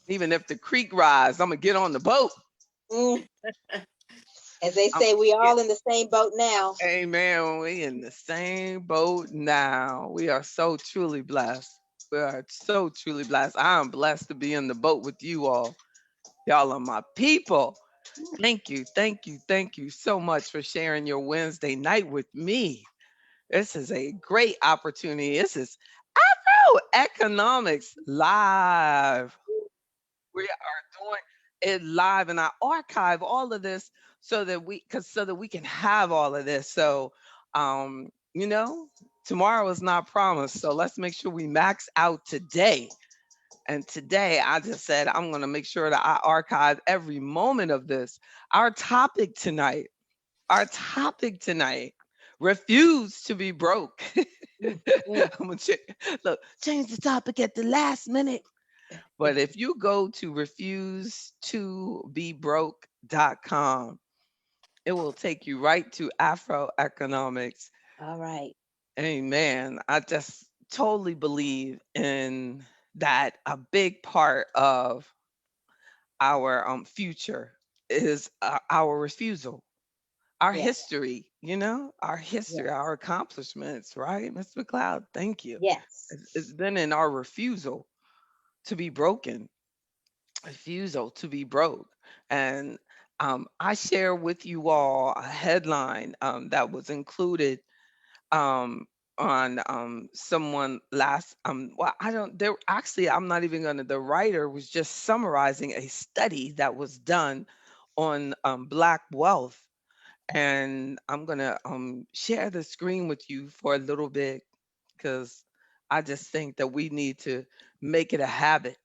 Even if the creek rise, I'm gonna get on the boat. Mm. As they I'm say, we get, all in the same boat now. amen. We in the same boat now. We are so truly blessed. We are so truly blessed. I am blessed to be in the boat with you all. Y'all are my people. Thank you, thank you, thank you so much for sharing your Wednesday night with me. This is a great opportunity. This is Economics Live. We are doing it live, and I archive all of this so that we can have all of this. So, you know, tomorrow is not promised. So let's make sure we max out today. And today, I just said I'm going to make sure that I archive every moment of this. Our topic tonight, our topic tonight, refuse to be broke. Mm, mm. I'm gonna look, change the topic at the last minute. But if you go to refusetobebroke.com, it will take you right to AfroEconomics. All right. Amen. I just totally believe in that. A big part of our future is our refusal, our Yes. history, our history, Yes. our accomplishments, right? Ms. McLeod, thank you. Yes. It's been in our refusal to be broken, refusal to be broke. And I share with you all a headline that was included um, on someone last. Well, I don't. There actually, I'm not even gonna. The writer was just summarizing a study that was done on Black wealth, and I'm gonna share the screen with you for a little bit because I just think that we need to make it a habit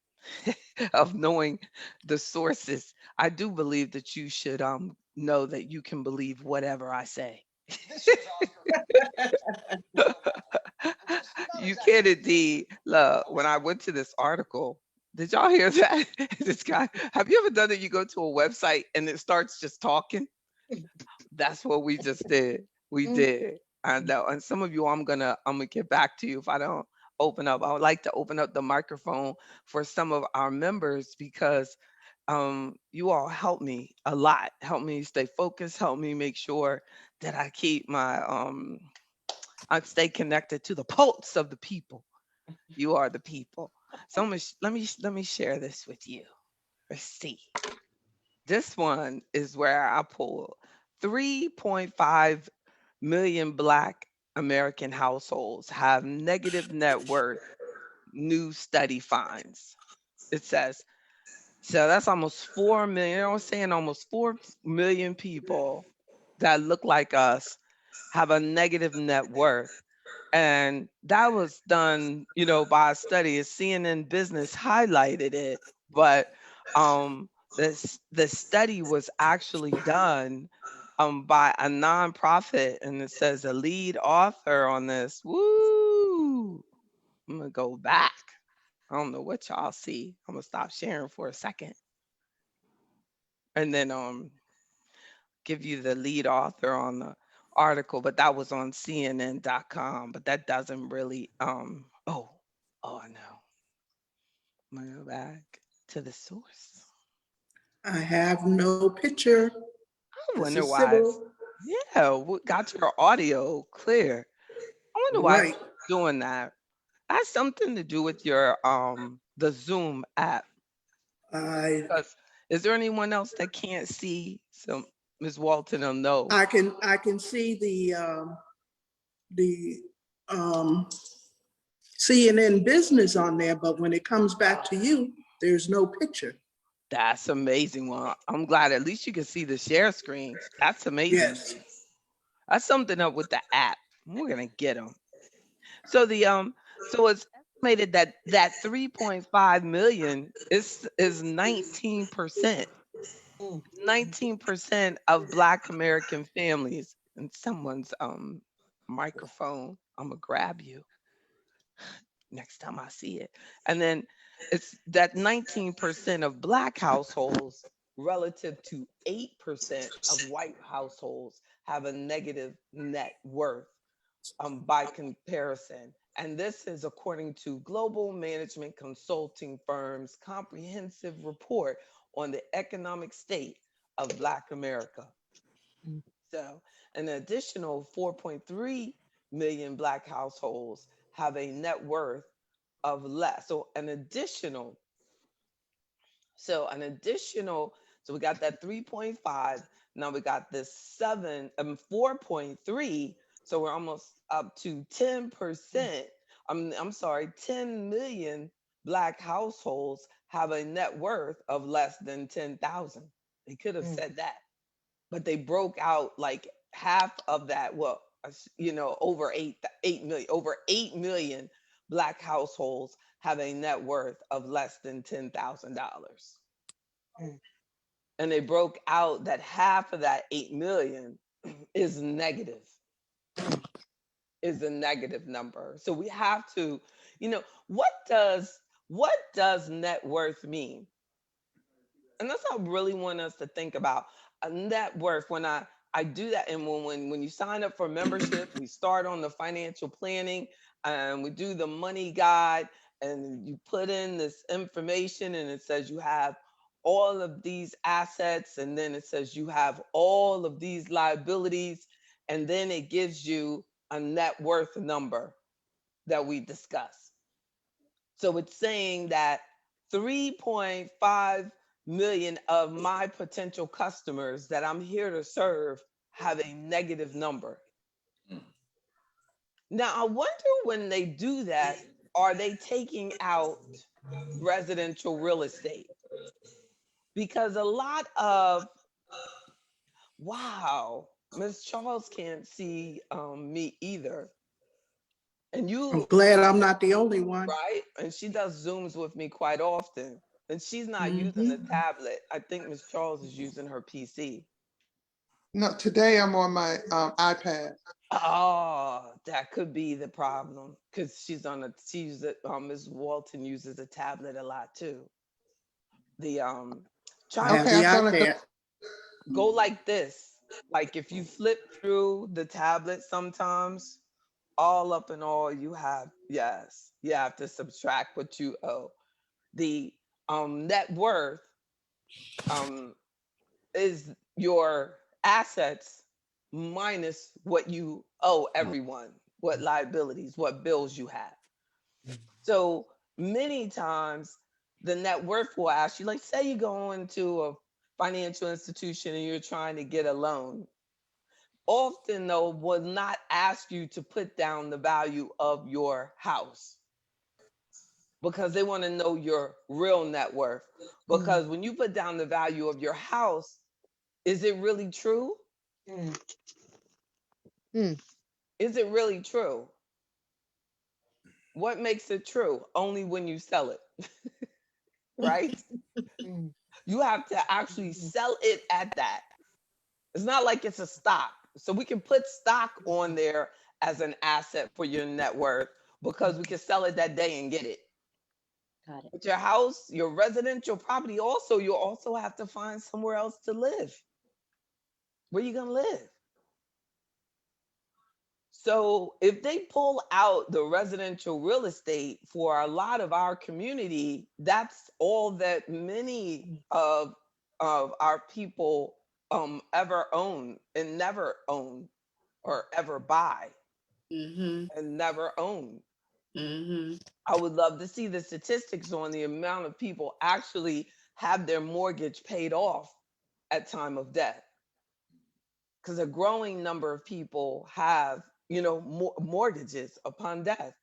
of knowing the sources. I do believe that you should know that you can believe whatever I say. You can indeed. Look, when I went to this article, did y'all hear that? This guy, have you ever done it? You go to a website and it starts just talking. That's what we just did. We Mm. did. I know. And some of you, I'm gonna get back to you if I don't open up. I would like to open up the microphone for some of our members because you all help me a lot. Help me stay focused. Help me make sure that I stay connected to the pulse of the people. You are the people. So let me share this with you. Let's see. This one is where I pull 3.5 million Black American households have negative net worth, new study finds. It says, so that's almost 4 million. I'm saying almost 4 million people that look like us have a negative net worth. And that was done, by a study. CNN Business highlighted it, but the study was actually done by a nonprofit, and it says a lead author on this. Woo! I'm gonna go back. I don't know what y'all see. I'm gonna stop sharing for a second, and then give you the lead author on the article, but that was on CNN.com. But that doesn't really oh no. I'm gonna go back to the source. I have no picture. I This wonder is why Sybil. got your audio clear. I wonder why it's Right. doing that. That's something to do with your the Zoom app. I Because is there anyone else that can't see? So Ms. Walton will know. I can see the um, CNN business on there, but when it comes back to you, there's no picture. That's amazing. Well, I'm glad at least you can see the share screens. That's amazing. Yes. That's something up with the app. We're gonna get them. So so it's estimated that 3.5 million is 19%. Mm. 19% of Black American families. And someone's microphone. I'm gonna grab you next time I see it. And then it's that 19% of Black households relative to 8% of white households have a negative net worth by comparison. And this is according to global management consulting firm's comprehensive report on the economic state of Black America. Mm. So, an additional 4.3 million Black households have a net worth of less. An additional, so we got that 3.5. Now we got this 4.3. So we're almost up to 10%. I'm sorry, 10 million Black households have a net worth of less than 10,000. They could have Mm. said that, but they broke out like half of that. Well, over 8 million, over 8 million Black households have a net worth of less than $10,000. Mm. And they broke out that half of that 8 million is negative, is a negative number. So we have to, what does net worth mean? And that's what I really want us to think about. A net worth, when I do that, and when you sign up for membership, we start on the financial planning, and we do the money guide, and you put in this information, and it says you have all of these assets, and then it says you have all of these liabilities, and then it gives you a net worth number that we discuss. So it's saying that 3.5 million of my potential customers that I'm here to serve have a negative number. Now, I wonder, when they do that, are they taking out residential real estate? Because a lot of, wow, Miss Charles can't see me either. And I'm you, glad I'm not the only one. right? And she does Zooms with me quite often. And she's not using the Mhm. tablet. I think Miss Charles is using her PC. No, today I'm on my iPad. Oh, that could be the problem, because Ms. Walton uses a tablet a lot too. The try I to have Okay, the I'm gonna go. iPad. go like this. Like, if you flip through the tablet sometimes, all up in all, yes, you have to subtract what you owe. The net worth um is your assets minus what you owe everyone, what liabilities, what bills you have. So many times the net worth will ask you, like, say you go into a financial institution and you're trying to get a loan. Often, though, will not ask you to put down the value of your house, because they want to know your real net worth. Because when you put down the value of your house, is it really true? Mm. Mm. Is it really true? What makes it true? Only when you sell it, right? Mm. You have to actually sell it at that. It's not like it's a stock. So we can put stock on there as an asset for your net worth, because we can sell it that day and get it. Got it. But your house, your residential property, also, you also have to find somewhere else to live. Where you gonna live? So if they pull out the residential real estate for a lot of our community, that's all that many of our people ever own and never own, or ever buy Mhm. and never own. Mhm. I would love to see the statistics on the amount of people actually have their mortgage paid off at time of death, because a growing number of people have, mortgages upon death.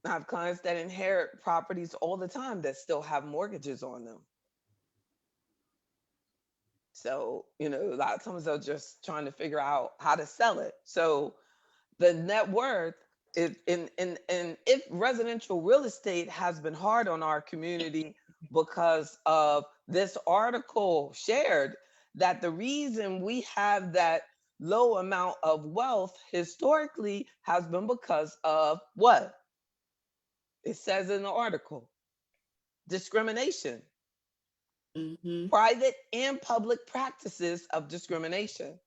I have clients that inherit properties all the time that still have mortgages on them. So, a lot of times they're just trying to figure out how to sell it. So the net worth, if residential real estate has been hard on our community, because of this article shared, that the reason we have that low amount of wealth historically has been because of what? It says in the article: discrimination, Mhm. private and public practices of discrimination.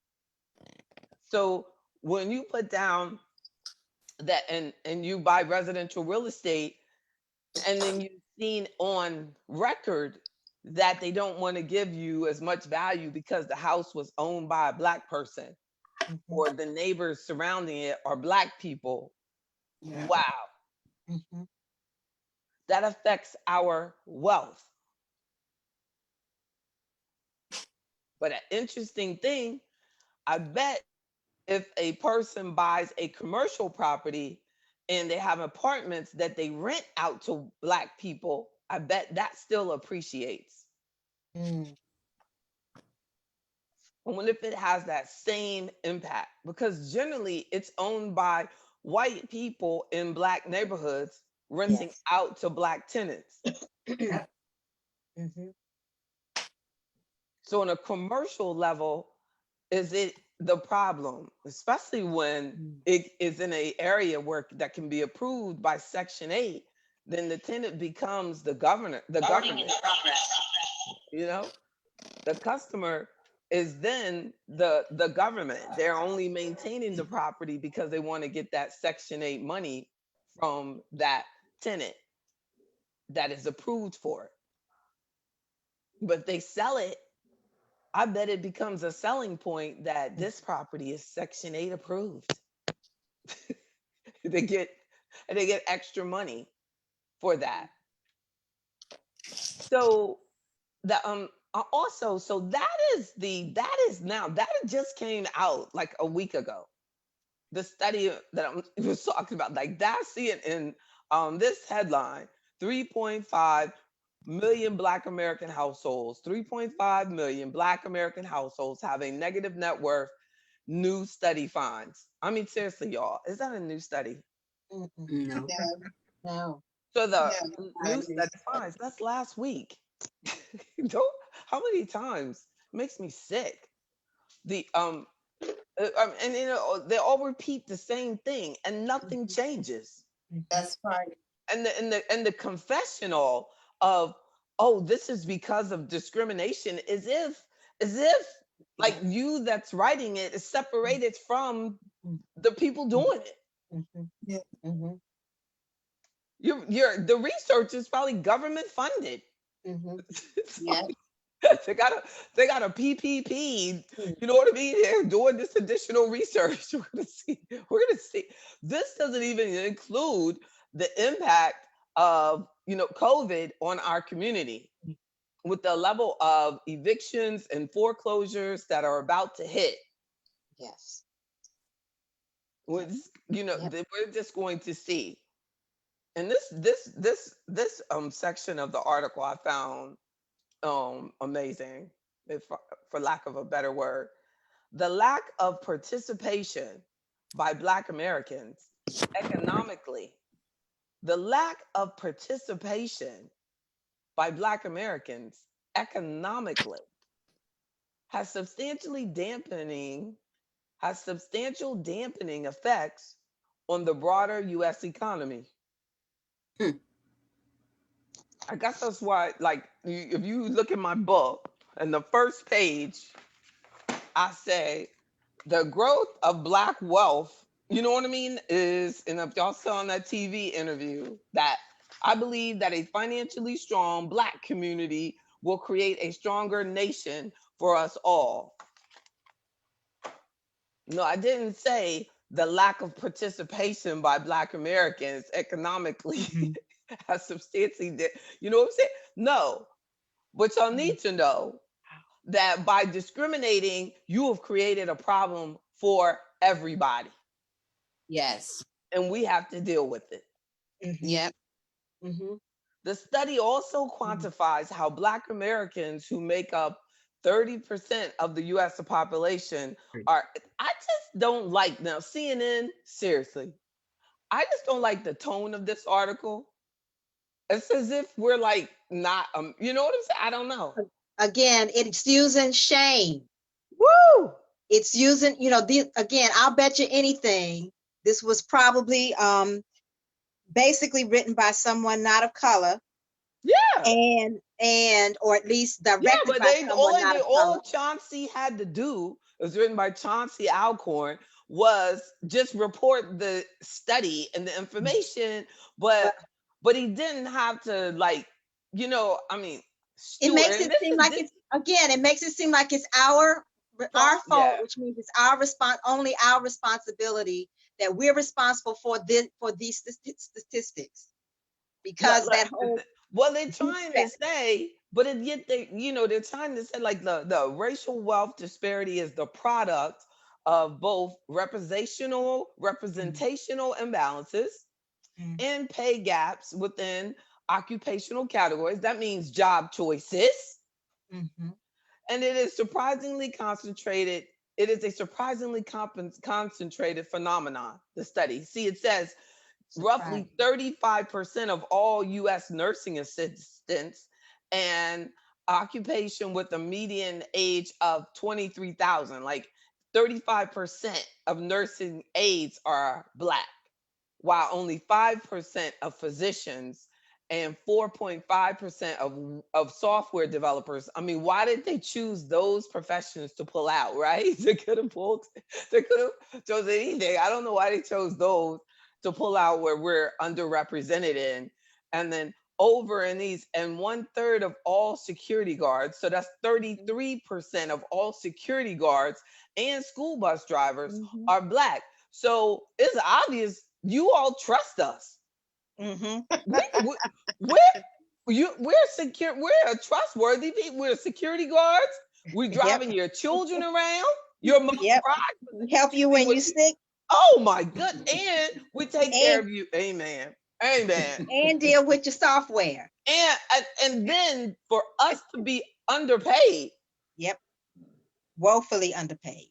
So when you put down that and you buy residential real estate, and then you've seen on record that they don't want to give you as much value because the house was owned by a Black person Mhm. or the neighbors surrounding it are Black people. Yeah. Wow, Mhm. that affects our wealth. But an interesting thing, I bet if a person buys a commercial property and they have apartments that they rent out to Black people, I bet that still appreciates. Mm. I wonder if it has that same impact, because generally it's owned by white people in Black neighborhoods renting Yes. out to Black tenants. Mhm. So on a commercial level, is it the problem, especially when Mm. it is in an area where that can be approved by Section 8, then the tenant becomes the government, you know? The customer is then the government. They're only maintaining the property because they want to get that Section 8 money from that tenant that is approved for it. But if they sell it, I bet it becomes a selling point that this property is Section 8 approved. they get they get extra money for that. So the also, so that is now, that just came out like a week ago. The study that I was talking about, like that, see it in this headline: 3.5 million Black American households, 3.5 million Black American households have a negative net worth. New study finds. I mean, seriously, y'all, is that a new study? Mm-mm. No. No. So the I new study finds, that's last week. Don't, how many times? It makes me sick. The and you know they all repeat the same thing and nothing changes. That's right. And the confessional of, oh, this is because of discrimination, as if like you that's writing it is separated from the people doing it. Mhm. Yeah. Mhm. The research is probably government funded. Mhm. Yeah. they got a they got a PPP. Mm. You know what I mean? They're doing this additional research. We're gonna see. We're gonna see. This doesn't even include the impact of COVID on our community, with the level of evictions and foreclosures that are about to hit. Yes. With Yep. we're just going to see. And this section of the article I found amazing, if for lack of a better word. The lack of participation by Black Americans economically, the lack of participation by Black Americans economically has substantial dampening effects on the broader US economy. Hmm. I guess that's why, like, if you look at my book and the first page, I say the growth of Black wealth, you know what I mean, is, and if y'all saw on that TV interview, that I believe that a financially strong Black community will create a stronger nation for us all. No, I didn't say the lack of participation by Black Americans economically has substantially, you know what I'm saying? No, but y'all need to know that by discriminating, you have created a problem for everybody, Yes. and we have to deal with it. Mhm. Yep. Mhm. The study also quantifies how Black Americans, who make up 30% of the US population, are. I just don't like, now, CNN, seriously, I just don't like the tone of this article. It's as if we're like not, you know what I'm saying? I don't know. Again, it's using shame. Woo! It's using, again, I'll bet you anything. This was probably basically written by someone not of color, Yeah. and or at least Yeah, directed but by someone not of color. all Chauncey had to do, it was written by Chauncey Alcorn, was just report the study and the information, but he didn't have to, like, I mean, It steward. makes And it this seem is like this it's, again, it makes it seem like it's our fault, yeah. which means it's our only our responsibility, that we're responsible for these statistics, because that whole Well, they're trying to say, but yet they're trying to say, like, the racial wealth disparity is the product of both representational imbalances and pay gaps within occupational categories. That means job choices. And it is surprisingly concentrated. It is a surprisingly concentrated phenomenon, the study. See, it says roughly 35% of all U.S. nursing assistants and occupation with a median age of 23,000, like 35% of nursing aides are Black, while only 5% of physicians and 4.5% of software developers. I mean, why did they choose those professions to pull out, right? They could have chose anything. I don't know why they chose those to pull out where we're underrepresented in. And then over in these, and 1/3 of all security guards, so that's 33% of all security guards and school bus drivers are Black. So it's obvious you all trust us. We're secure. We're trustworthy people. We're security guards. We're driving your children around. Your mom help you when you're sick. Oh my good. And we take care of you. Amen. Amen. And deal with your software. And then for us to be underpaid. Yep. Woefully underpaid.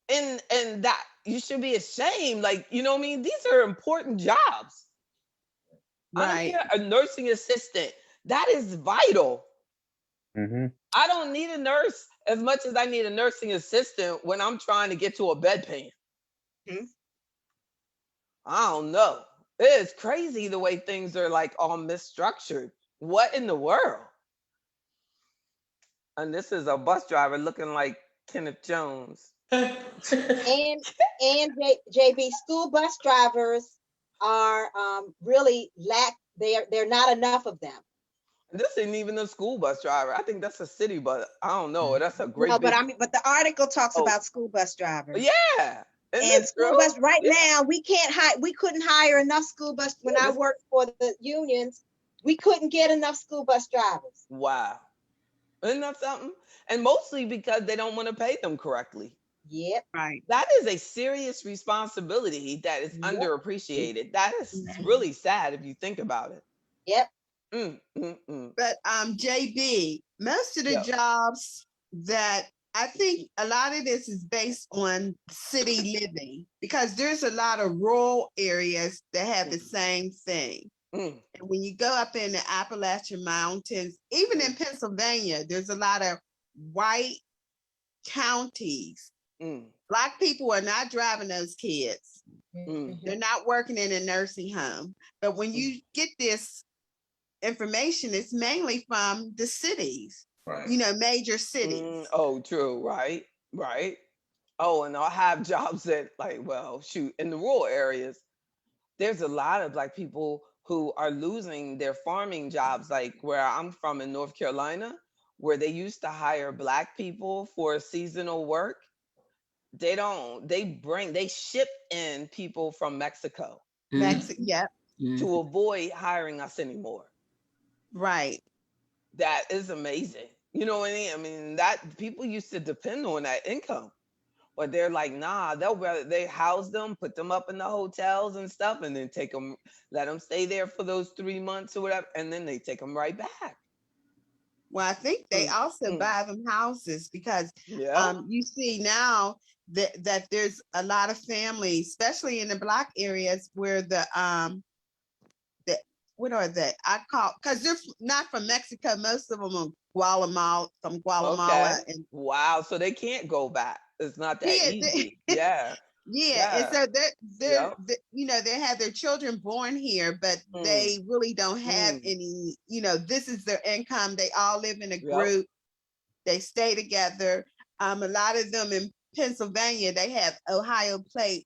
And that you should be ashamed. Like, you know what I mean? These are important jobs. Right. I don't care, a nursing assistant. That is vital. I don't need a nurse as much as I need a nursing assistant when I'm trying to get to a bedpan. I don't know. It's crazy the way things are, like, all misstructured. What in the world? And this is a bus driver looking like Kenneth Jones. and JB, school bus drivers are really they're not enough of them. This isn't even a school bus driver. I think that's a city bus. I don't know. That's a great. No, but but the article talks about school bus drivers. Yeah. And school bus now, we couldn't hire enough school bus. When I worked for the unions, we couldn't get enough school bus drivers. Wow. Isn't that something? And mostly because they don't want to pay them correctly. Yep. Right. That is a serious responsibility that is underappreciated. That is really sad if you think about it. Yep. But JB, most of the jobs that I think a lot of this is based on city living, because there's a lot of rural areas that have the same thing. And when you go up in the Appalachian Mountains, even in Pennsylvania, there's a lot of white counties. Black people are not driving those kids. They're not working in a nursing home. But when you get this information, it's mainly from the cities, major cities. Oh, true. Right. Oh, and I'll have jobs that, like, well, shoot, in the rural areas, there's a lot of Black people who are losing their farming jobs, like where I'm from in North Carolina, where they used to hire Black people for seasonal work. They ship in people from Mexico. To avoid hiring us anymore. Right. That is amazing. You know what I mean? I mean, that people used to depend on that income. But they're like, nah, they house them, put them up in the hotels and stuff, and then let them stay there for those 3 months or whatever, and then they take them right back. Well, I think they also buy them houses, because you see now that there's a lot of families, especially in the Black areas, where what are they? Because they're not from Mexico. Most of them are from Guatemala. Okay. Wow, so they can't go back. It's not that easy. Yeah. And so they have their children born here, but they really don't have any, this is their income. They all live in a group. They stay together. A lot of them Pennsylvania, they have Ohio plates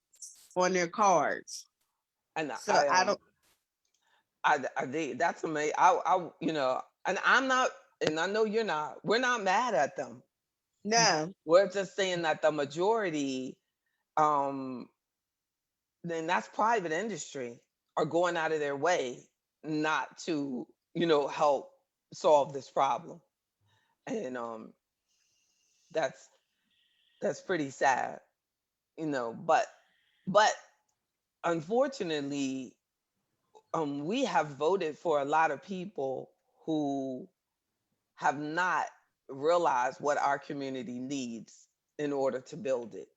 on their cards. And So I don't. I did. That's amazing. And I'm not, and I know you're not. We're not mad at them. No. We're just saying that the majority, um, then that's private industry, are going out of their way not to, help solve this problem. And that's pretty sad, but unfortunately, we have voted for a lot of people who have not realized what our community needs in order to build it.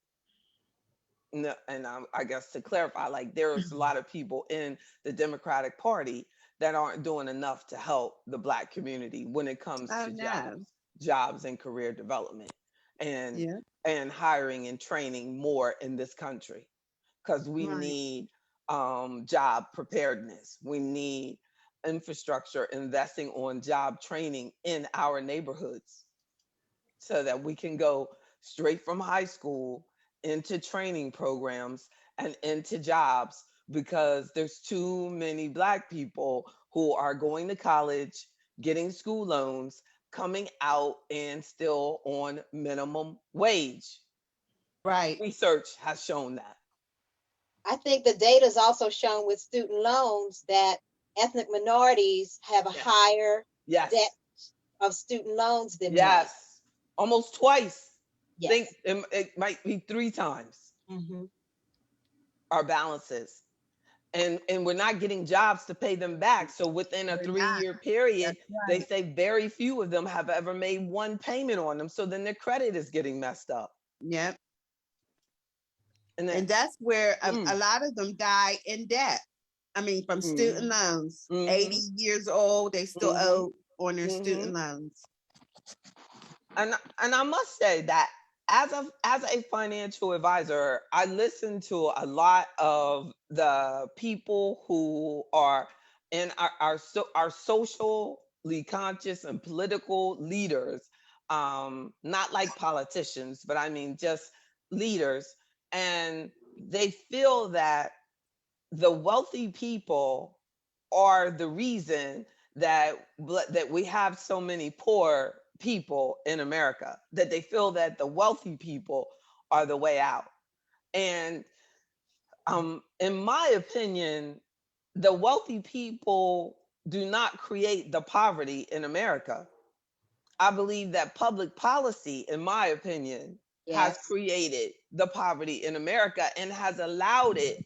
No, and I guess to clarify, like, there's a lot of people in the Democratic Party that aren't doing enough to help the Black community when it comes Oh to no. jobs and career development, and Yeah. and hiring and training more in this country, because we Right. need job preparedness. We need infrastructure investing on job training in our neighborhoods so that we can go straight from high school into training programs and into jobs, because there's too many Black people who are going to college, getting school loans, coming out and still on minimum wage. Right. Research has shown that. I think the data is also shown with student loans that ethnic minorities have a Yes. higher Yes. debt of student loans than white. Yes. Almost twice. Yes. Think it might be 3 times our balances. And we're not getting jobs to pay them back. So within a We're 3-year not. period, That's they right. say very few of them have ever made one payment on them. So then their credit is getting messed up. Yep. And then, And that's where a Mm. lot of them die in debt. I mean, from student loans. Mhm. 80 years old, they still Mhm. owe on their Mhm. student loans. and I must say that as a financial advisor, I listen to a lot of the people who are in our socially conscious and political leaders, not like politicians, but I mean just leaders, and they feel that the wealthy people are the reason that we have so many poor people in America, that they feel that the wealthy people are the way out. And in my opinion, the wealthy people do not create the poverty in America. I believe that public policy, in my opinion, has Yes. created the poverty in America and has allowed it.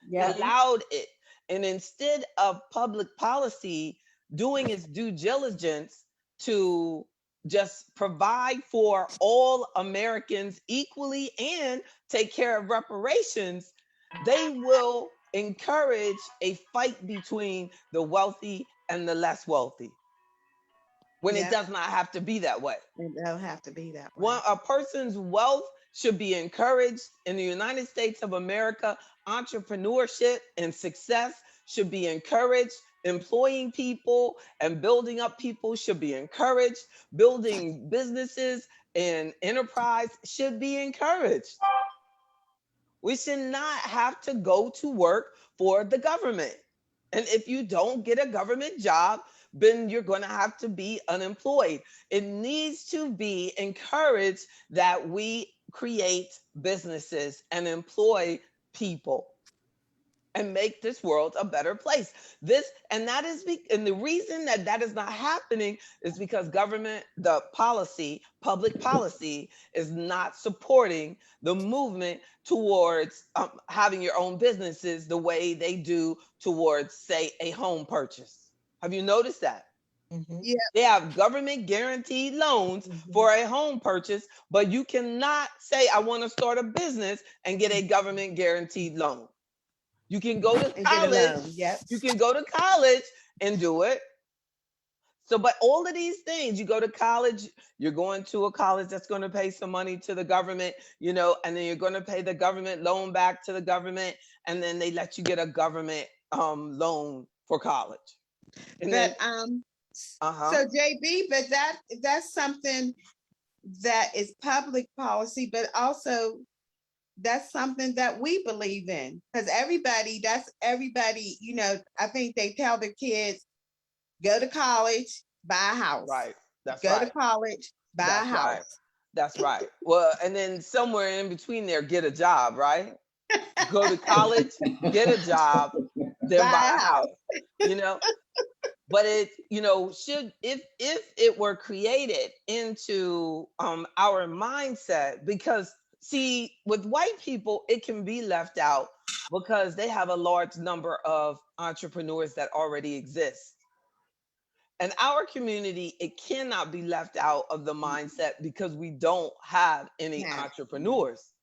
Yeah. Allowed it. And instead of public policy doing its due diligence to just provide for all Americans equally and take care of reparations, they will encourage a fight between the wealthy and the less wealthy, when it Yep. does not have to be that way. It don't have to be that way. A person's wealth should be encouraged in the United States of America. Entrepreneurship and success should be encouraged. Employing people and building up people should be encouraged. Building businesses and enterprise should be encouraged. We should not have to go to work for the government. And if you don't get a government job, then you're going to have to be unemployed. It needs to be encouraged that we create businesses and employ people and make this world a better place. And the reason that is not happening is because public policy is not supporting the movement towards having your own businesses the way they do towards, say, a home purchase. Have you noticed that? Yeah. They have government guaranteed loans for a home purchase, but you cannot say, I want to start a business and get a government guaranteed loan. You can go to And get a college. loan. Yep. You can go to college and do it. So, but all of these things, you go to college, you're going to a college that's going to pay some money to the government, and then you're going to pay the government loan back to the government, and then they let you get a government loan for college. And But then, so JB, but that's something that is public policy, but also that's something that we believe in. Because that's everybody, I think they tell their kids, go to college, buy a house. Right. That's Go to right. college, buy a That's right. house. That's right. Well, and then somewhere in between there, get a job, right? Go to college, get a job, then Buy buy a a house. house. You know, but it, should, if it were created into our mindset, because see, with white people, it can be left out because they have a large number of entrepreneurs that already exist. In our community, it cannot be left out of the mindset because we don't have any Yeah. entrepreneurs.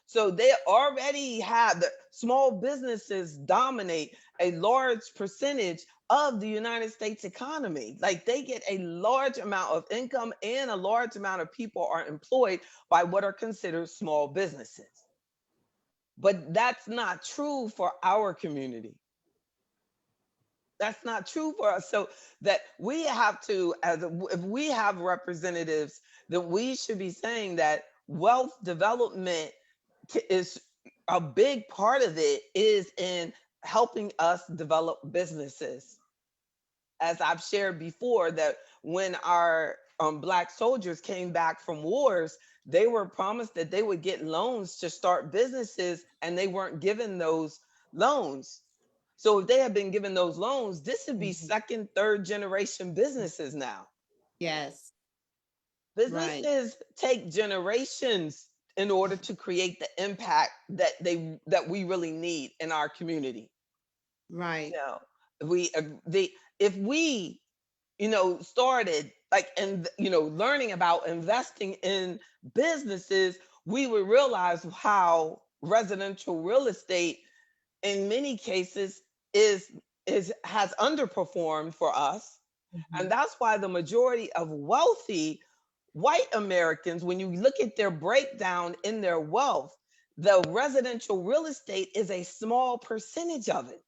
So they already have the small businesses dominate a large percentage of the United States economy. Like they get a large amount of income and a large amount of people are employed by what are considered small businesses. But that's not true for our community. That's not true for us. So that we have to, if we have representatives, then we should be saying that wealth development is a big part of it is in helping us develop businesses. As I've shared before, that when our Black soldiers came back from wars, they were promised that they would get loans to start businesses, and they weren't given those loans. So if they had been given those loans, this would be second, third generation businesses now. Yes. Right. Businesses take generations in order to create the impact that we really need in our community. Right. If we started like, and learning about investing in businesses, we would realize how residential real estate in many cases has underperformed for us. And that's why the majority of wealthy white Americans, when you look at their breakdown in their wealth, the residential real estate is a small percentage of it.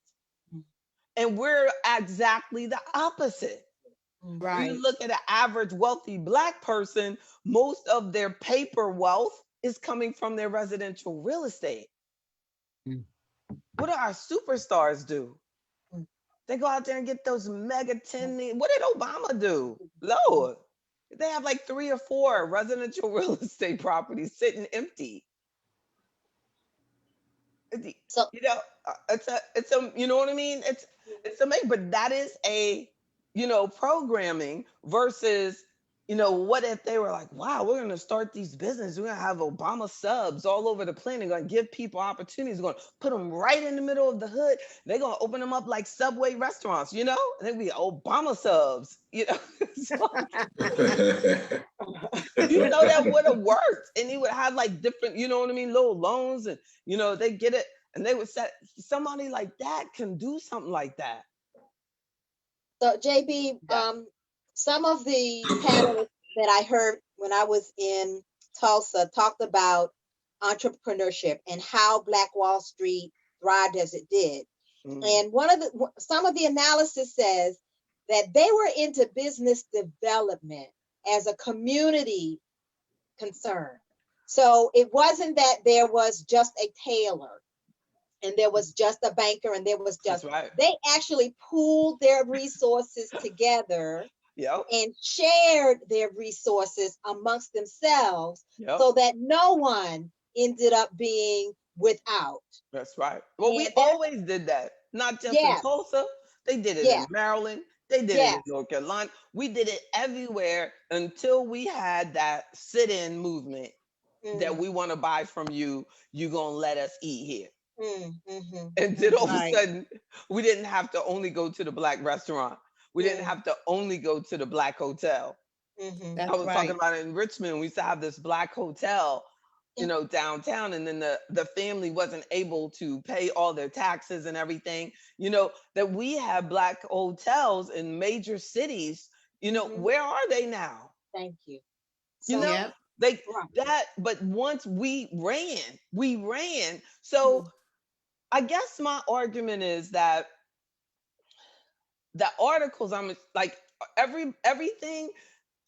And we're exactly the opposite. Right. You look at an average wealthy Black person, most of their paper wealth is coming from their residential real estate. What do our superstars do? They go out there and get those mega 10 million. What did Obama do? Lord, they have like 3 or 4 residential real estate properties sitting empty. So It's a you know what I mean? It's amazing, but that is a programming versus what if they were like, wow, we're going to start these businesses, we're going to have Obama subs all over the planet, going to give people opportunities, going to put them right in the middle of the hood, they're going to open them up like Subway restaurants, and they'd be Obama subs, So, that would have worked, and he would have like different, little loans, and they get it, and they would set somebody like that can do something like that. So JB, some of the panelists that I heard when I was in Tulsa talked about entrepreneurship and how Black Wall Street thrived as it did. And some of the analysis says that they were into business development as a community concern. So it wasn't that there was just a tailor and there was just a banker and there was just, they actually pooled their resources together and shared their resources amongst themselves so that no one ended up being without. That's right. Well, we always did that, not just in Tulsa. They did it in Maryland. They did it in North Carolina. We did it everywhere until we had that sit-in movement that we want to buy from you. You're going to let us eat here. And then all of a sudden, we didn't have to only go to the Black restaurant. We didn't have to only go to the Black hotel. I was talking about it in Richmond. We used to have this Black hotel, downtown, and then the family wasn't able to pay all their taxes and everything. That we have Black hotels in major cities. Where are they now? Thank you. But once we ran. So I guess my argument is that the articles, I'm like everything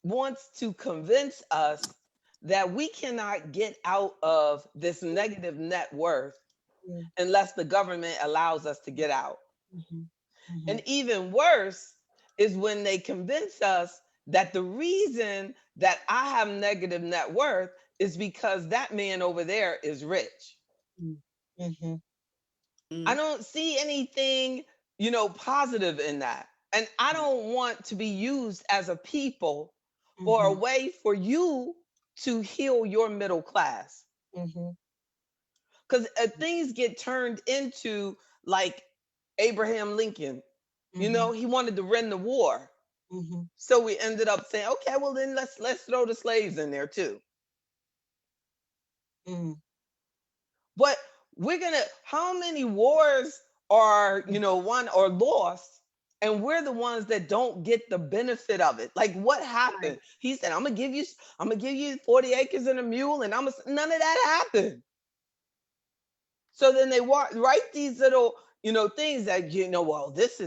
wants to convince us that we cannot get out of this negative net worth Mm, unless the government allows us to get out. mhm, And mhm, even worse is when they convince us that the reason that I have negative net worth is because that man over there is rich. mm, mhm, I Mm. don't see anything, positive in that. And I don't want to be used as a people for a mhm, way for you to heal your middle class. mhm, Because things get turned into like Abraham Lincoln. mhm, He wanted to win the war. mhm, So we ended up saying, okay, well then let's throw the slaves in there too. mm, But how many wars are, mm. won or lost, and we're the ones that don't get the benefit of it. Like what Right. happened? He said, I'm gonna give you 40 acres and a mule, and none of that happened. So then they write these little, things that, well, this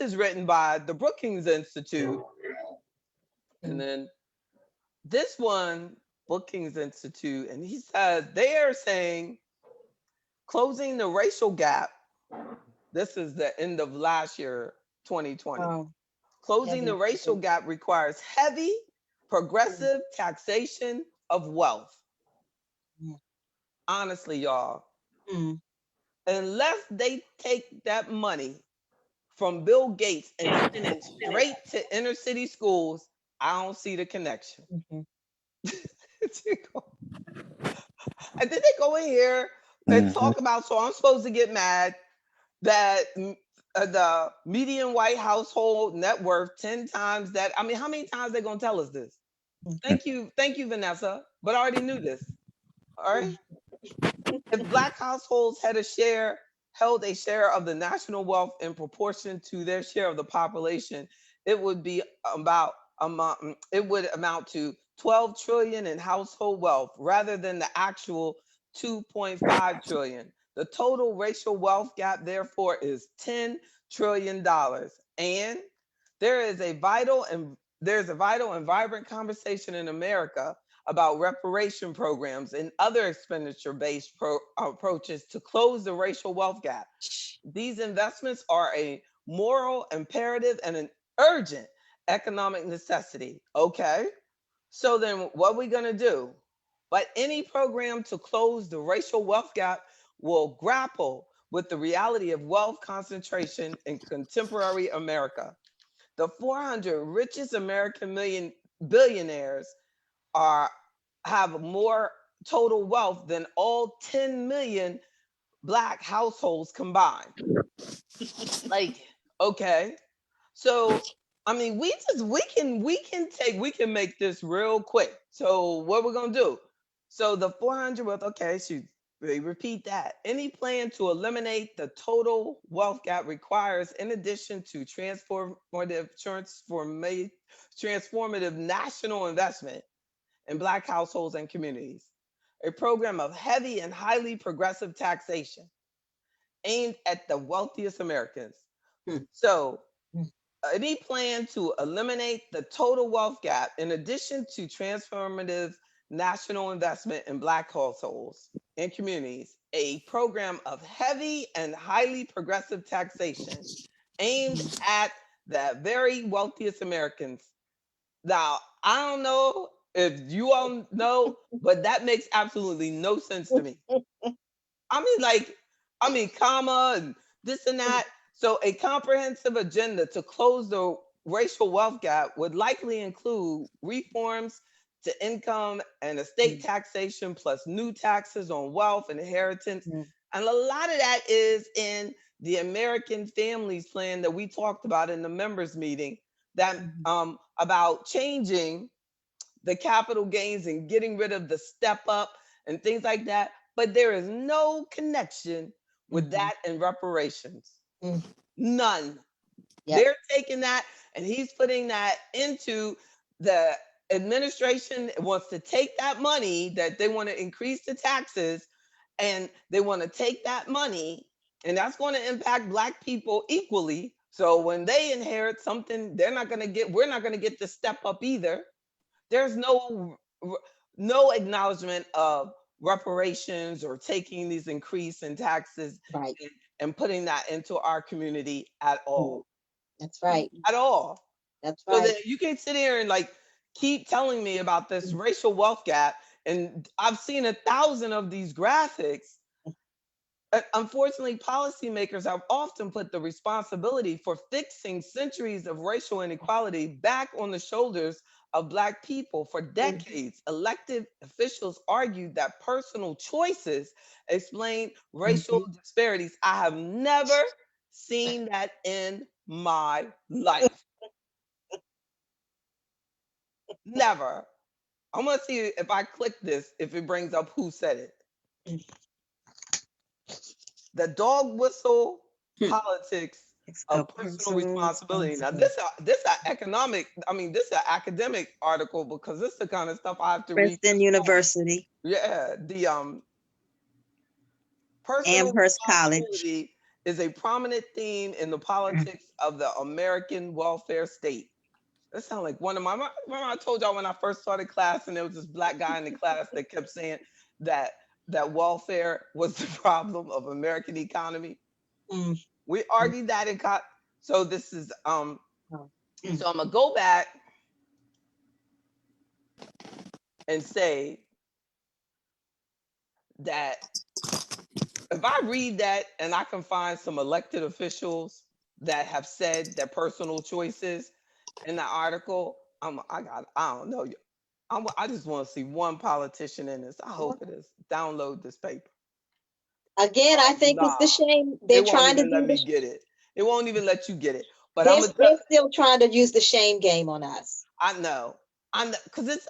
is written by the Brookings Institute. And Mm. then this one, Brookings Institute, and he says they are saying closing the racial gap. This is the end of last year, 2020. Oh, Closing the heavy. racial gap requires heavy, Mm, progressive taxation of wealth. mm, Honestly, y'all, mm. unless they take that money from Bill Gates and send it straight to inner city schools, I don't see the connection. Mhm, And then they go in here and Mhm. talk about, so I'm supposed to get mad that the median white household net worth 10 times that. I mean, how many times they going to tell us this? mhm, Thank you, Vanessa, but I already knew this. All right. mm, If black households held a share of the national wealth in proportion to their share of the population, it would be it would amount to 12 trillion in household wealth rather than the actual 2.5 trillion. The total racial wealth gap therefore is $10 trillion. And there is a vital and vibrant conversation in America about reparation programs and other expenditure-based approaches to close the racial wealth gap. These investments are a moral imperative and an urgent economic necessity. Okay, so then what are we going to do? But any program to close the racial wealth gap will grapple with the reality of wealth concentration in contemporary America. The 400 richest American billionaires are have more total wealth than all 10 million black households combined. Like, okay. So, I mean, we can make this real quick. So, what we're going to do? So, the 400 wealth, okay, shoot. We repeat that. Any plan to eliminate the total wealth gap requires, in addition to transformative national investment in black households and communities, a program of heavy and highly progressive taxation aimed at the wealthiest Americans. mm, So, mm, any plan to eliminate the total wealth gap, in addition to transformative national investment in black households and communities, a program of heavy and highly progressive taxation aimed mm. at the very wealthiest Americans. Now, I don't know if you all know, but that makes absolutely no sense to me. I mean, comma and this and that. So, a comprehensive agenda to close the racial wealth gap would likely include reforms to income and estate Mm, taxation, plus new taxes on wealth and inheritance. mm, And a lot of that is in the American Families Plan that we talked about in the members meeting, that mhm, about changing the capital gains and getting rid of the step up and things like that. But there is no connection with mhm, that and reparations. mm. None. Yep. They're taking that and he's putting that into the administration wants to take that money that they want to increase the taxes, and they want to take that money, and that's going to impact black people equally. So when they inherit something, we're not going to get the step up either. There's no acknowledgement of reparations or taking these increase in taxes Right. and putting that into our community at all. That's right. At all. That's So right. that you can't sit here and like keep telling me about this racial wealth gap. And I've seen 1,000 of these graphics. Unfortunately, policymakers have often put the responsibility for fixing centuries of racial inequality back on the shoulders of Black people. For decades, elected officials argued that personal choices explain racial disparities. I have never seen that in my life. Never. I'm gonna see if I click this, if it brings up who said it. The dog whistle politics of personal responsibility. Now, this is an academic article because this is the kind of stuff I have to read. Princeton University, Yeah, the personal Amherst College. responsibility is a prominent theme in the politics of the American welfare state. That sounds like one of my. Remember, I told y'all when I first started class, and there was this Black guy in the class that kept saying that welfare was the problem of American economy. We argued that in so this is so I'm gonna go back and say that if I read that and I can find some elected officials that have said their personal choices in the article, I don't know. I just want to see one politician in this. I hope it is. Download this paper. Again, I think it's the shame. They're trying to let me get it. It won't even let you get it. But they're still trying to use the shame game on us. I know, because it's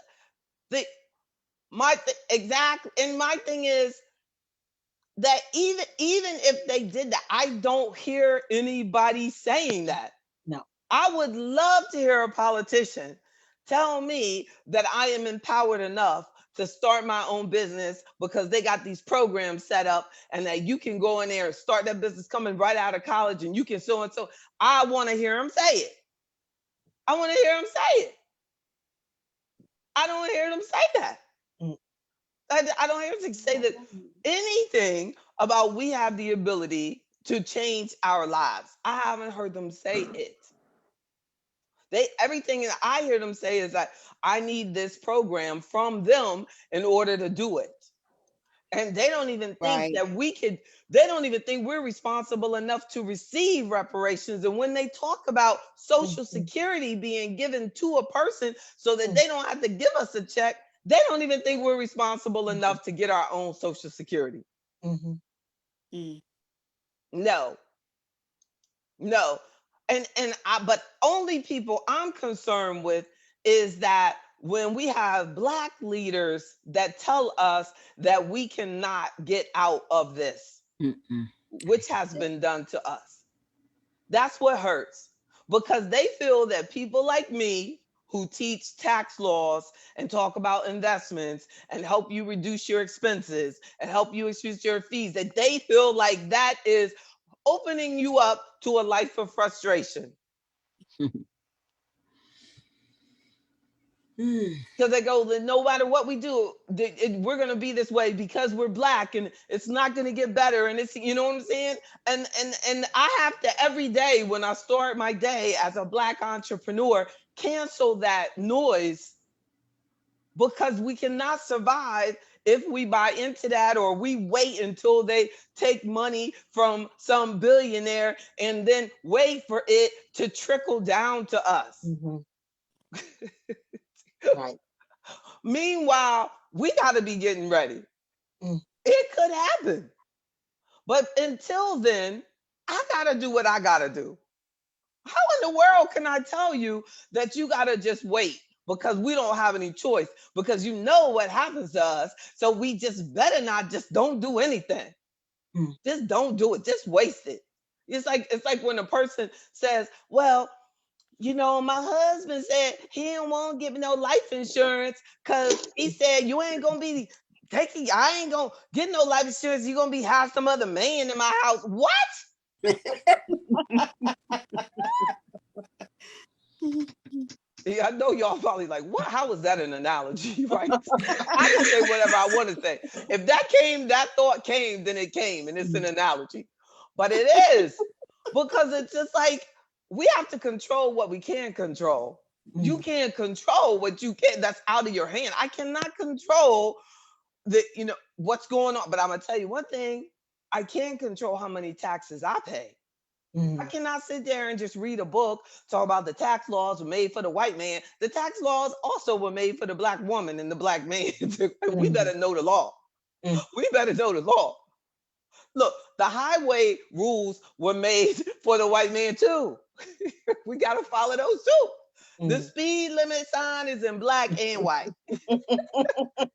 my thing is that even if they did that, I don't hear anybody saying that. No. I would love to hear a politician tell me that I am empowered enough to start my own business because they got these programs set up and that you can go in there and start that business coming right out of college and you can so and so. I want to hear them say it. I want to hear them say it. I don't hear them say that. I don't hear them say that anything about we have the ability to change our lives. I haven't heard them say it. Everything that I hear them say is that I need this program from them in order to do it. And they don't even think that they don't even think we're responsible enough to receive reparations. And when they talk about Social Security being given to a person so that they don't have to give us a check, they don't even think we're responsible enough to get our own Social Security. No. But only people I'm concerned with is that when we have Black leaders that tell us that we cannot get out of this, which has been done to us. That's what hurts, because they feel that people like me who teach tax laws and talk about investments and help you reduce your expenses and help you reduce your fees, that they feel like that is opening you up to a life of frustration. Because they go, no matter what we do, we're going to be this way because we're Black and it's not going to get better. And it's, you know what I'm saying? And I have to every day when I start my day as a Black entrepreneur, cancel that noise, because we cannot survive if we buy into that or we wait until they take money from some billionaire and then wait for it to trickle down to us. Right. Meanwhile, we got to be getting ready. It could happen. But until then, I got to do what I got to do. How in the world can I tell you that you got to just wait because we don't have any choice, because you know what happens to us. So we just better not, just don't do anything. Just don't do it. Just waste it. It's like when a person says, well, you know, my husband said he didn't want to give me no life insurance because he said you ain't going to be I ain't going to get no life insurance. You're going to be have some other man in my house. What? Yeah, I know y'all probably like, what? How was that an analogy, right? I can say whatever I want to say. If that thought came, then it came, and it's an analogy. But it is because it's just like we have to control what we can control. You can't control what you can. That's out of your hand. I cannot control what's going on. But I'm gonna tell you one thing: I can control how many taxes I pay. I cannot sit there and just read a book talk about the tax laws were made for the white man. The tax laws also were made for the black woman and the black man. We better know the law. We better know the law. Look, the highway rules were made for the white man too. We got to follow those too. The speed limit sign is in black and white. You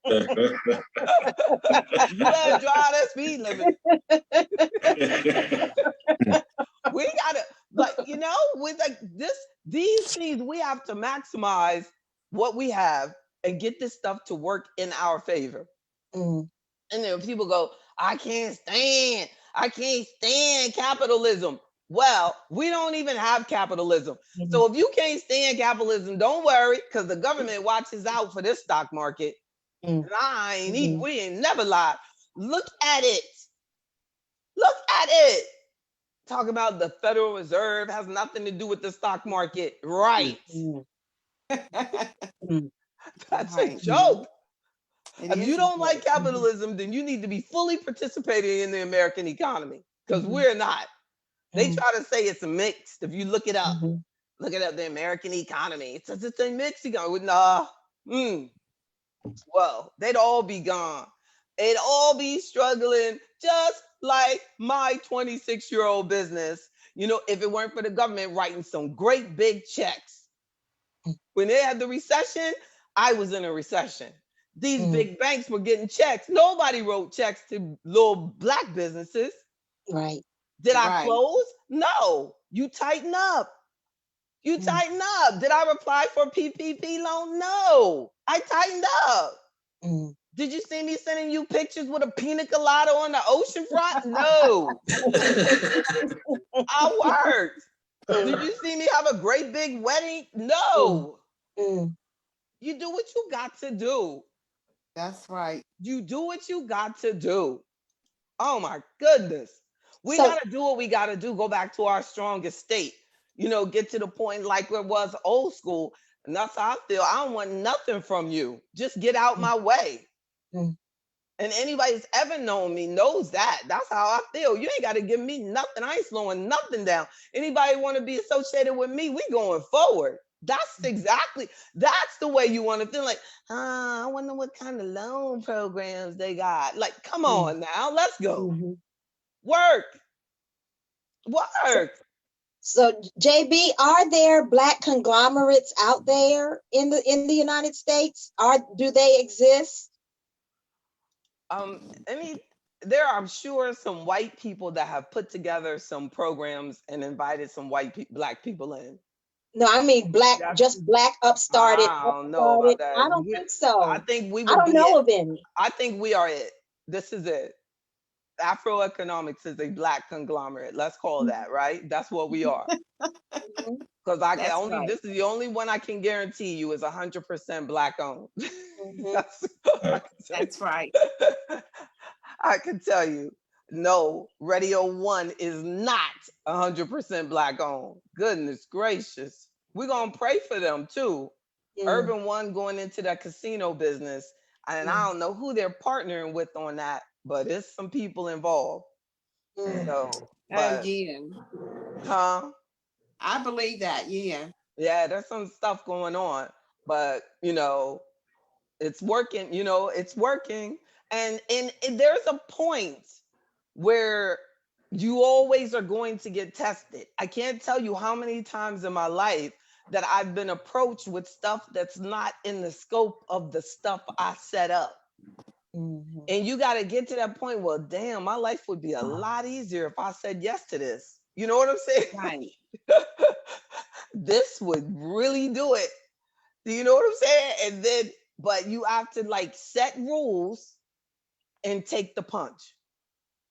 better drive that speed limit. We gotta, with these things, we have to maximize what we have and get this stuff to work in our favor. And then people go, I can't stand capitalism. Well, we don't even have capitalism. So if you can't stand capitalism, don't worry, because the government watches out for this stock market. And we ain't never lied. Look at it. Look at it. Talking about the Federal Reserve has nothing to do with the stock market. Right. That's a joke. If you don't like capitalism, then you need to be fully participating in the American economy, because we're not. They try to say it's mixed. If you look it up, the American economy. It says it's a mixed economy. Nah. Well, they'd all be gone. They'd all be struggling just like my 26-year-old business, if it weren't for the government writing some great big checks. When they had the recession, I was in a recession. These big banks were getting checks. Nobody wrote checks to little black businesses. Right. Did I close? No. You tighten up. You tighten up. Did I apply for a PPP loan? No. I tightened up. Did you see me sending you pictures with a pina colada on the ocean front? No. I worked. Did you see me have a great big wedding? No. You do what you got to do. That's right. You do what you got to do. Oh my goodness. We got to do what we got to do. Go back to our strongest state. Get to the point like it was old school. And that's how I feel. I don't want nothing from you. Just get out my way. And anybody that's ever known me knows that. That's how I feel. You ain't got to give me nothing. I ain't slowing nothing down. Anybody want to be associated with me, we going forward. That's the way you want to feel. Like, I wonder what kind of loan programs they got. Like, come on now, let's go. Work. So JB, are there black conglomerates out there in the United States? Do they exist? There are, I'm sure, some white people that have put together some programs and invited some black people in. No, I mean black upstarted. I don't know about that. I don't think so. I think we would I don't know of any. I think we are it. This is it. AfroEconomics is a black conglomerate. Let's call that, right? That's what we are. Because this is the only one I can guarantee you is 100% black owned. That's right. I can tell you, no, Radio 1 is not 100% black owned. Goodness gracious. We're going to pray for them too. Urban One going into that casino business. And I don't know who they're partnering with on that, but it's some people involved. So, again. Huh? I believe that, yeah. Yeah, there's some stuff going on, but it's working, it's working. And there's a point where you always are going to get tested. I can't tell you how many times in my life that I've been approached with stuff that's not in the scope of the stuff I set up. And you got to get to that point, well, damn, my life would be a lot easier if I said yes to this. You know what I'm saying? Right. This would really do it. Do you know what I'm saying? But you have to set rules and take the punch.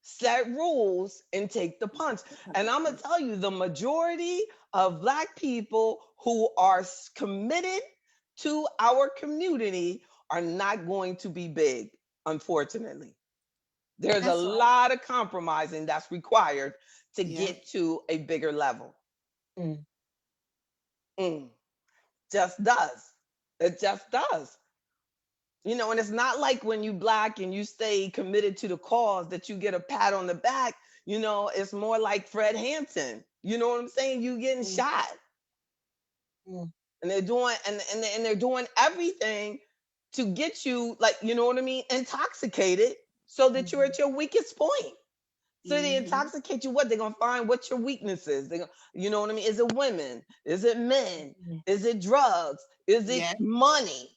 set rules, and take the punch. And I'm gonna tell you, the majority of Black people who are committed to our community are not going to be big, unfortunately. There's a That's right. lot of compromising that's required to Yeah. get to a bigger level. Mm. Mm, just does. It just does. And it's not like when you Black and you stay committed to the cause that you get a pat on the back. It's more like Fred Hampton. You know what I'm saying? You getting Mm. shot. Mm. And they're doing and they're doing everything to get you, like, you know what I mean, intoxicated, so that you're at your weakest point. So they Mhm. intoxicate you. What they're gonna find? What your weaknesses? They gonna, you know what I mean? Is it women? Is it men? Mm. Is it drugs? Is it Yeah. money?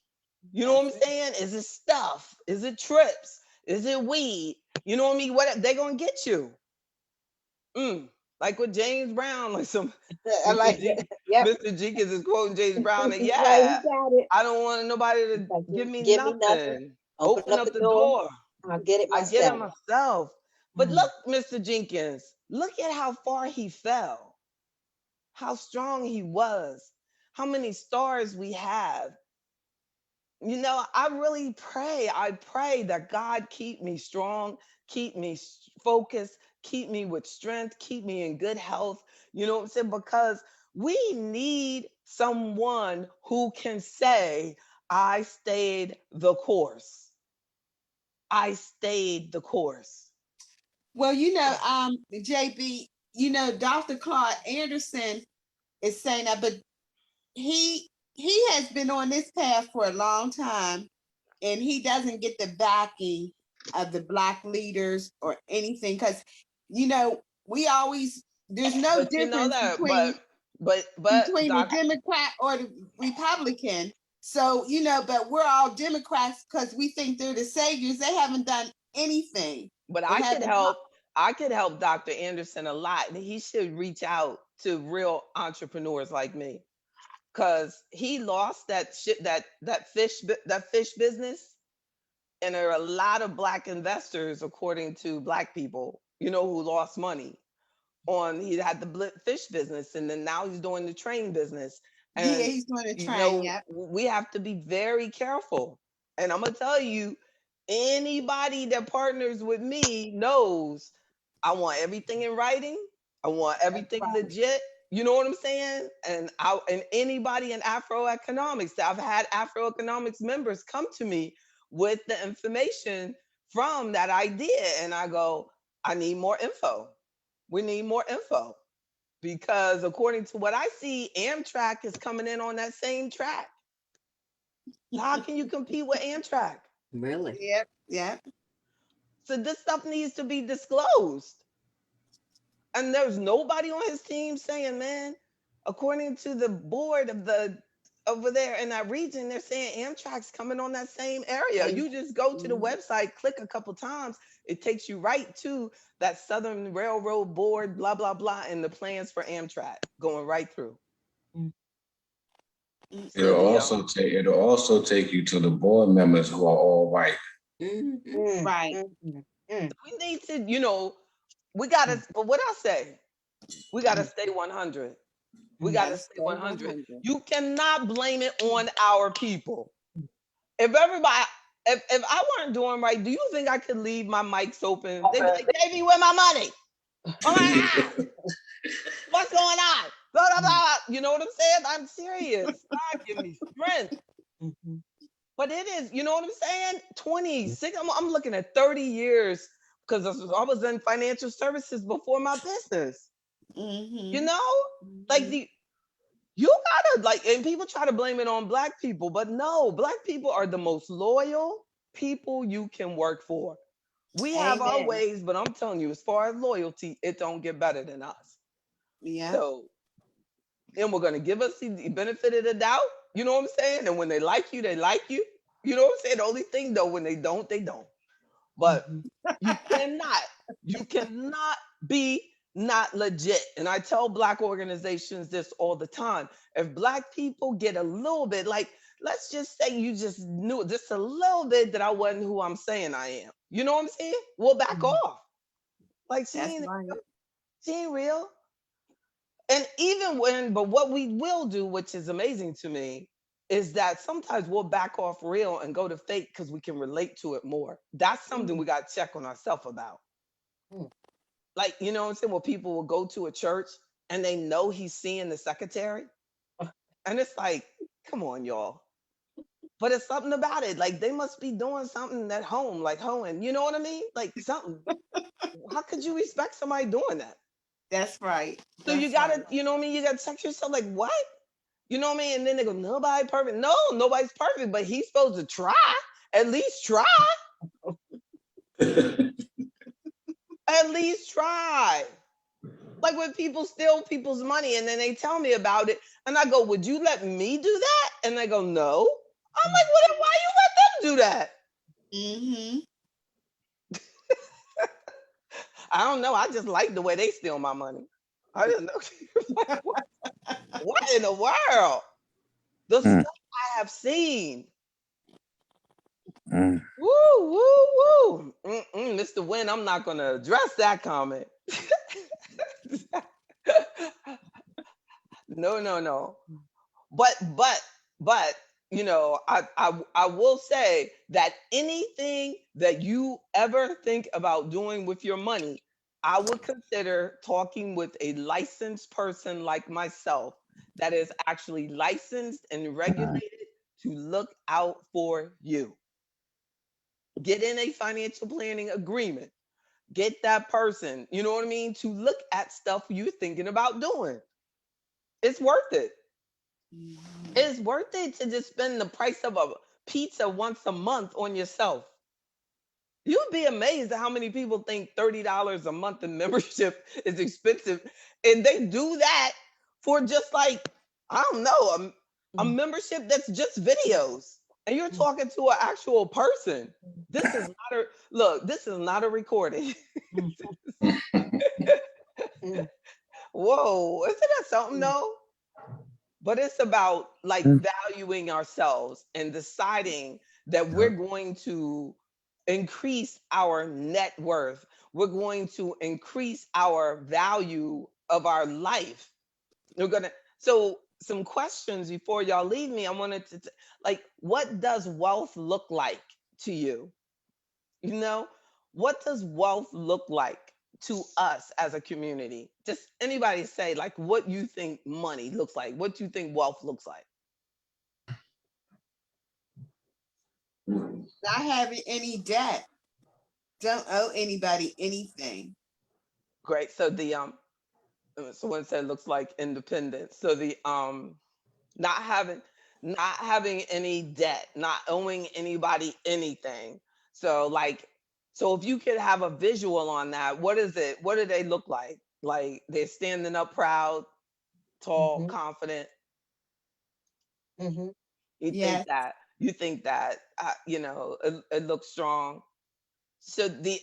You know what I'm That's it. saying? Is it stuff? Is it trips? Is it weed? You know what I mean? What they're gonna get you? Like with James Brown, like some I Mr. like G, that. Yep. Mr. Jenkins is quoting James Brown, and Right, yeah, he got it. I don't want nobody to Like, give me give me nothing. nothing. Open Open up up the the door. door. I'll get it I get it myself. myself. But Mm. look, Mr. Jenkins, look at how far he fell, how strong he was, how many stars we have. I really pray. I pray that God keep me strong, keep me focused, keep me with strength, keep me in good health. You know what I'm saying? Because we need someone who can say, I stayed the course. I stayed the course. Well, JB, Dr. Claude Anderson is saying that, but he has been on this path for a long time, and he doesn't get the backing of the Black leaders or anything, because we always, there's no But you know difference that, between the Doc, Democrat or the Republican. So, but we're all Democrats because we think they're the saviors. They haven't done anything. but They've had to I could help Dr. Anderson a lot. He should reach out to real entrepreneurs like me, because he lost that shit, that fish business, and there are a lot of Black investors, according to Black people, who lost money on. He had the fish business, and then now he's doing the train business. Yeah, And he's going to train. Yep. we have to be very careful. And I'm gonna tell you, anybody that partners with me knows I want everything in writing. I want everything right. legit. You know what I'm saying? And anybody in AfroEconomics, I've had AfroEconomics members come to me with the information from that idea, and I go, I need more info. We need more info, because according to what I see, Amtrak is coming in on that same track. So how can you compete with Amtrak? Really? Yep. Yep. So this stuff needs to be disclosed. And there's nobody on his team saying, man, according to the board of the over there in that region, they're saying Amtrak's coming on that same area. You just go to the website, click a couple times, it takes you right to that Southern Railroad Board, blah, blah, blah, and the plans for Amtrak going right through. Mm. It'll also take you to the board members who are all white. Mm. Right. Mm. Mm. We need to, we gotta, but what I say, we gotta stay 100. We gotta stay 100. You cannot blame it on our people. If everybody, if I weren't doing right, do you think I could leave my mics open? They'd be like, Davey, where my money? Oh my God. What's going on? Blah, blah, blah. You know what I'm saying? I'm serious. God, give me strength. Mm-hmm. But it is, you know what I'm saying? 26, I'm looking at 30 years, because I was in financial services before my business. Mm-hmm. Like you gotta, like, and people try to blame it on Black people, but no, Black people are the most loyal people you can work for. We have our Amen. ways, but I'm telling you, as far as loyalty, it don't get better than us. Yeah. So, and we're gonna give us the benefit of the doubt. You know what I'm saying? And when they like you, they like you. You know what I'm saying? The only thing though, when they don't, they don't. But you cannot be not legit. And I tell Black organizations this all the time. If Black people get a little bit, like, let's just say you just knew just a little bit that I wasn't who I'm saying I am. You know what I'm saying? We'll back off. Like That's right. she ain't real. And but what we will do, which is amazing to me, is that sometimes we'll back off real and go to fake because we can relate to it more. That's something we got to check on ourselves about. Mm. Like, you know what I'm saying? Well, people will go to a church and they know he's seeing the secretary. And it's like, come on, y'all. But it's something about it. Like they must be doing something at home, like hoeing. You know what I mean? Like something. How could you respect somebody doing that? That's right. So you That's gotta, right. you know what I mean? You gotta check yourself. Like what? You know what I mean? And then they go, nobody perfect. No, nobody's perfect, but he's supposed to try. At least try. At least try. Like when people steal people's money and then they tell me about it, and I go, "Would you let me do that?" And they go, "No." I'm like, "Well, then why you let them do that?" Mm-hmm. I don't know. I just like the way they steal my money. I didn't know. Like, what in the world? The Mm, stuff I have seen. mm. Woo, woo, woo. Mr. Wynn, I'm not going to address that comment. No, no, no. But, you know, I will say that anything that you ever think about doing with your money, I would consider talking with a licensed person like myself that is actually licensed and regulated to look out for you. Get in a financial planning agreement. Get that person, you know what I mean, to look at stuff you're thinking about doing. It's worth it. It's worth it to just spend the price of a pizza once a month on yourself. You'd be amazed at how many people think $30 a month in membership is expensive. And they do that for just like, I don't know, a membership that's just videos. And you're talking to an actual person. This is not a look, this is not a recording. Whoa, isn't that something though? But it's about like valuing ourselves and deciding that we're going to increase our net worth. We're going to increase our value of our life. We're gonna so some questions before y'all leave me. I wanted to like, what does wealth look like to you? You know, what does wealth look like to us as a community? Just anybody say like what you think money looks like, what you think wealth looks like. Not having any debt. Don't owe anybody anything. Great. So the someone said looks like independence. So the not having not having any debt, not owing anybody anything. So like so if you could have a visual on that, what is it? What do they look like? Like they're standing up proud, tall, Mhm, confident. mhm, Yes. You think that you know it looks strong. So the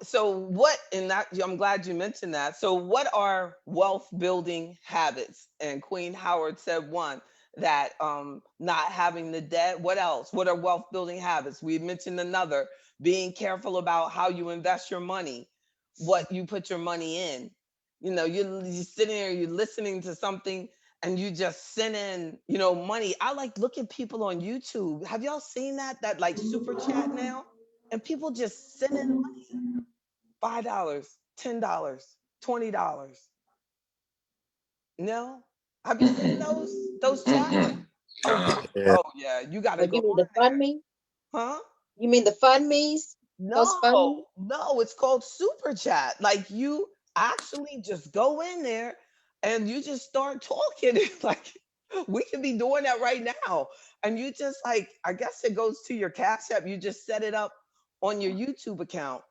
so what in that I'm glad you mentioned that. So what are wealth building habits? And Queen Howard said one that not having the debt. What else? What are wealth building habits? We mentioned another, being careful about how you invest your money, what you put your money in. You know, you're sitting there, you're listening to something and you just send in, you know, money. I like look at people on YouTube. Have y'all seen that like super chat now? And people just send in money. $5, $10, $20. No? Have you seen those chats? Oh yeah. Yeah. Oh yeah. You gotta But go you mean on the fund me? there. Huh? You mean the fund me's? Those fund me? No, it's called super chat. Like you actually just go in there and you just start talking. It's like we could be doing that right now. And you just like, I guess it goes to your Cash App. You just set it up on your YouTube account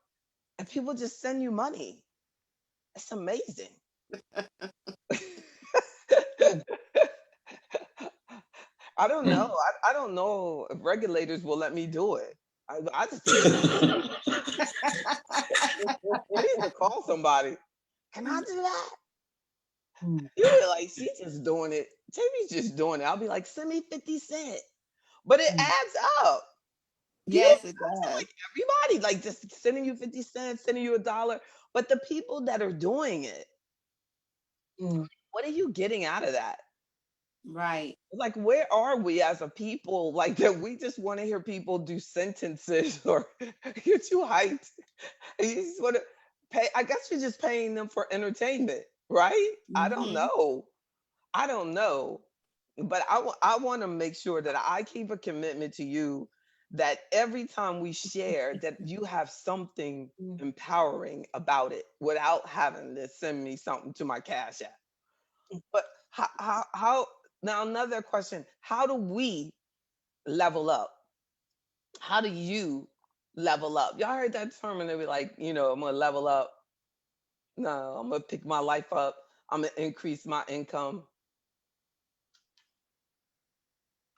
and people just send you money. It's amazing. Mm. I don't know. I don't know if regulators will let me do it. I just think I need to call somebody. Can I do that? Mm. You be like, she's just doing it. JB's just doing it. I'll be like, send me 50 cents. But it Mm. adds up. People Yes, it like does. everybody, like just sending you 50 cents, sending you $1. But the people that are doing it, Mm. what are you getting out of that? Right. Like, where are we as a people? Like, that we just want to hear people do sentences or you're too hyped. You just want to pay. I guess you're just paying them for entertainment, right? I don't Mhm. know. I don't know. But I want to make sure that I keep a commitment to you that every time we share that you have something Mm. empowering about it without having to send me something to my Cash App. But how now another question, how do we level up? How do you level up? Y'all heard that term and they be like, I'm gonna level up. No, I'm gonna pick my life up. I'm gonna increase my income.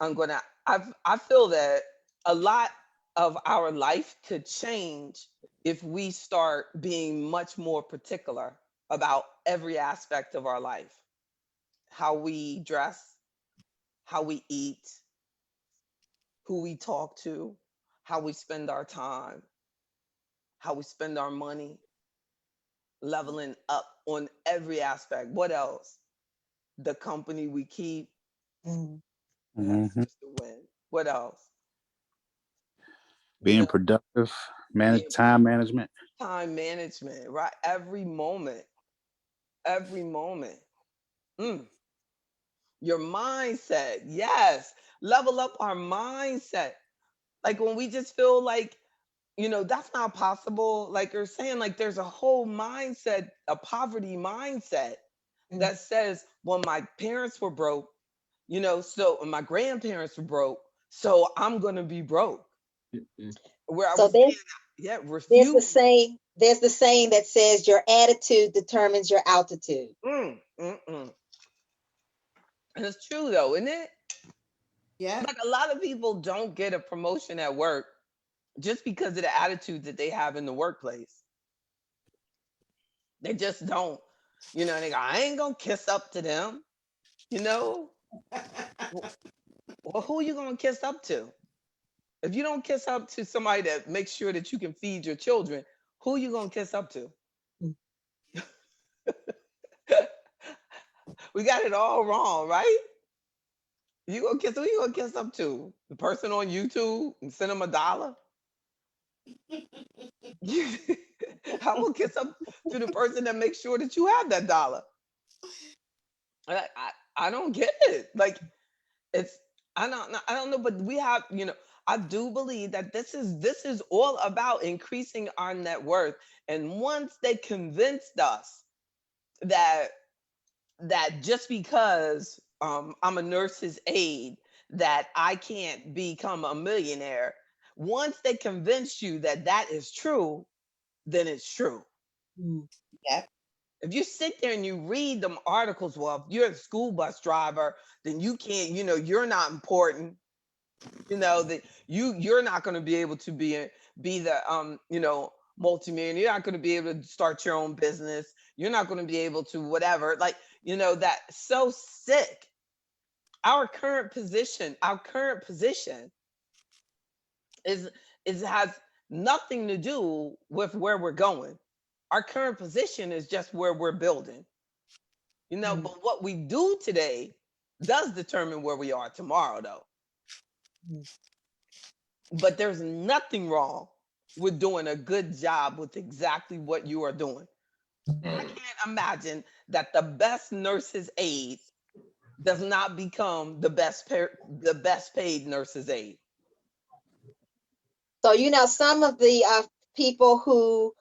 I feel that a lot of our life could change if we start being much more particular about every aspect of our life. How we dress, how we eat, who we talk to, how we spend our time, how we spend our money, leveling up on every aspect. What else? The company we keep, Mm. that's Mhm. just a win. What else? You Being know, productive, being time management. time management, right? Every moment, every moment. Mm. Your mindset, yes. Level up our mindset. Like when we just feel like, that's not possible. Like you're saying, like there's a whole mindset, a poverty mindset Mm. that says, well, my parents were broke, so and my grandparents were broke, so I'm gonna be broke. Where I So was saying, yeah, there's the refuse. saying, that says your attitude determines your altitude. And it's true though, isn't it? Yeah. Like a lot of people don't get a promotion at work just because of the attitude that they have in the workplace. They just don't. They go, I ain't gonna kiss up to them. You know, well, who you gonna kiss up to? If you don't kiss up to somebody that makes sure that you can feed your children, who you gonna kiss up to? Mm. We got it all wrong, right? Who you gonna kiss up to? The person on YouTube and send them $1? I will kiss up to the person that makes sure that you have that dollar. I don't get it. Like it's I don't know, but we have, I do believe that this is all about increasing our net worth. And once they convinced us that just because I'm a nurse's aide that I can't become a millionaire, once they convince you that that is true, then it's true. Mm. Yeah. If you sit there and you read them articles, well, if you're a school bus driver, then you can't, you're not important. That you're not going to be able to be the multimillionaire. You're not going to be able to start your own business. You're not going to be able to whatever. Like, that's so sick. Our current position has nothing to do with where we're going. Our current position is just where we're building. Mm. But what we do today does determine where we are tomorrow, though. Mm. But there's nothing wrong with doing a good job with exactly what you are doing. I can't imagine that the best nurse's aide does not become the best paid nurse's aide. So, some of the people who,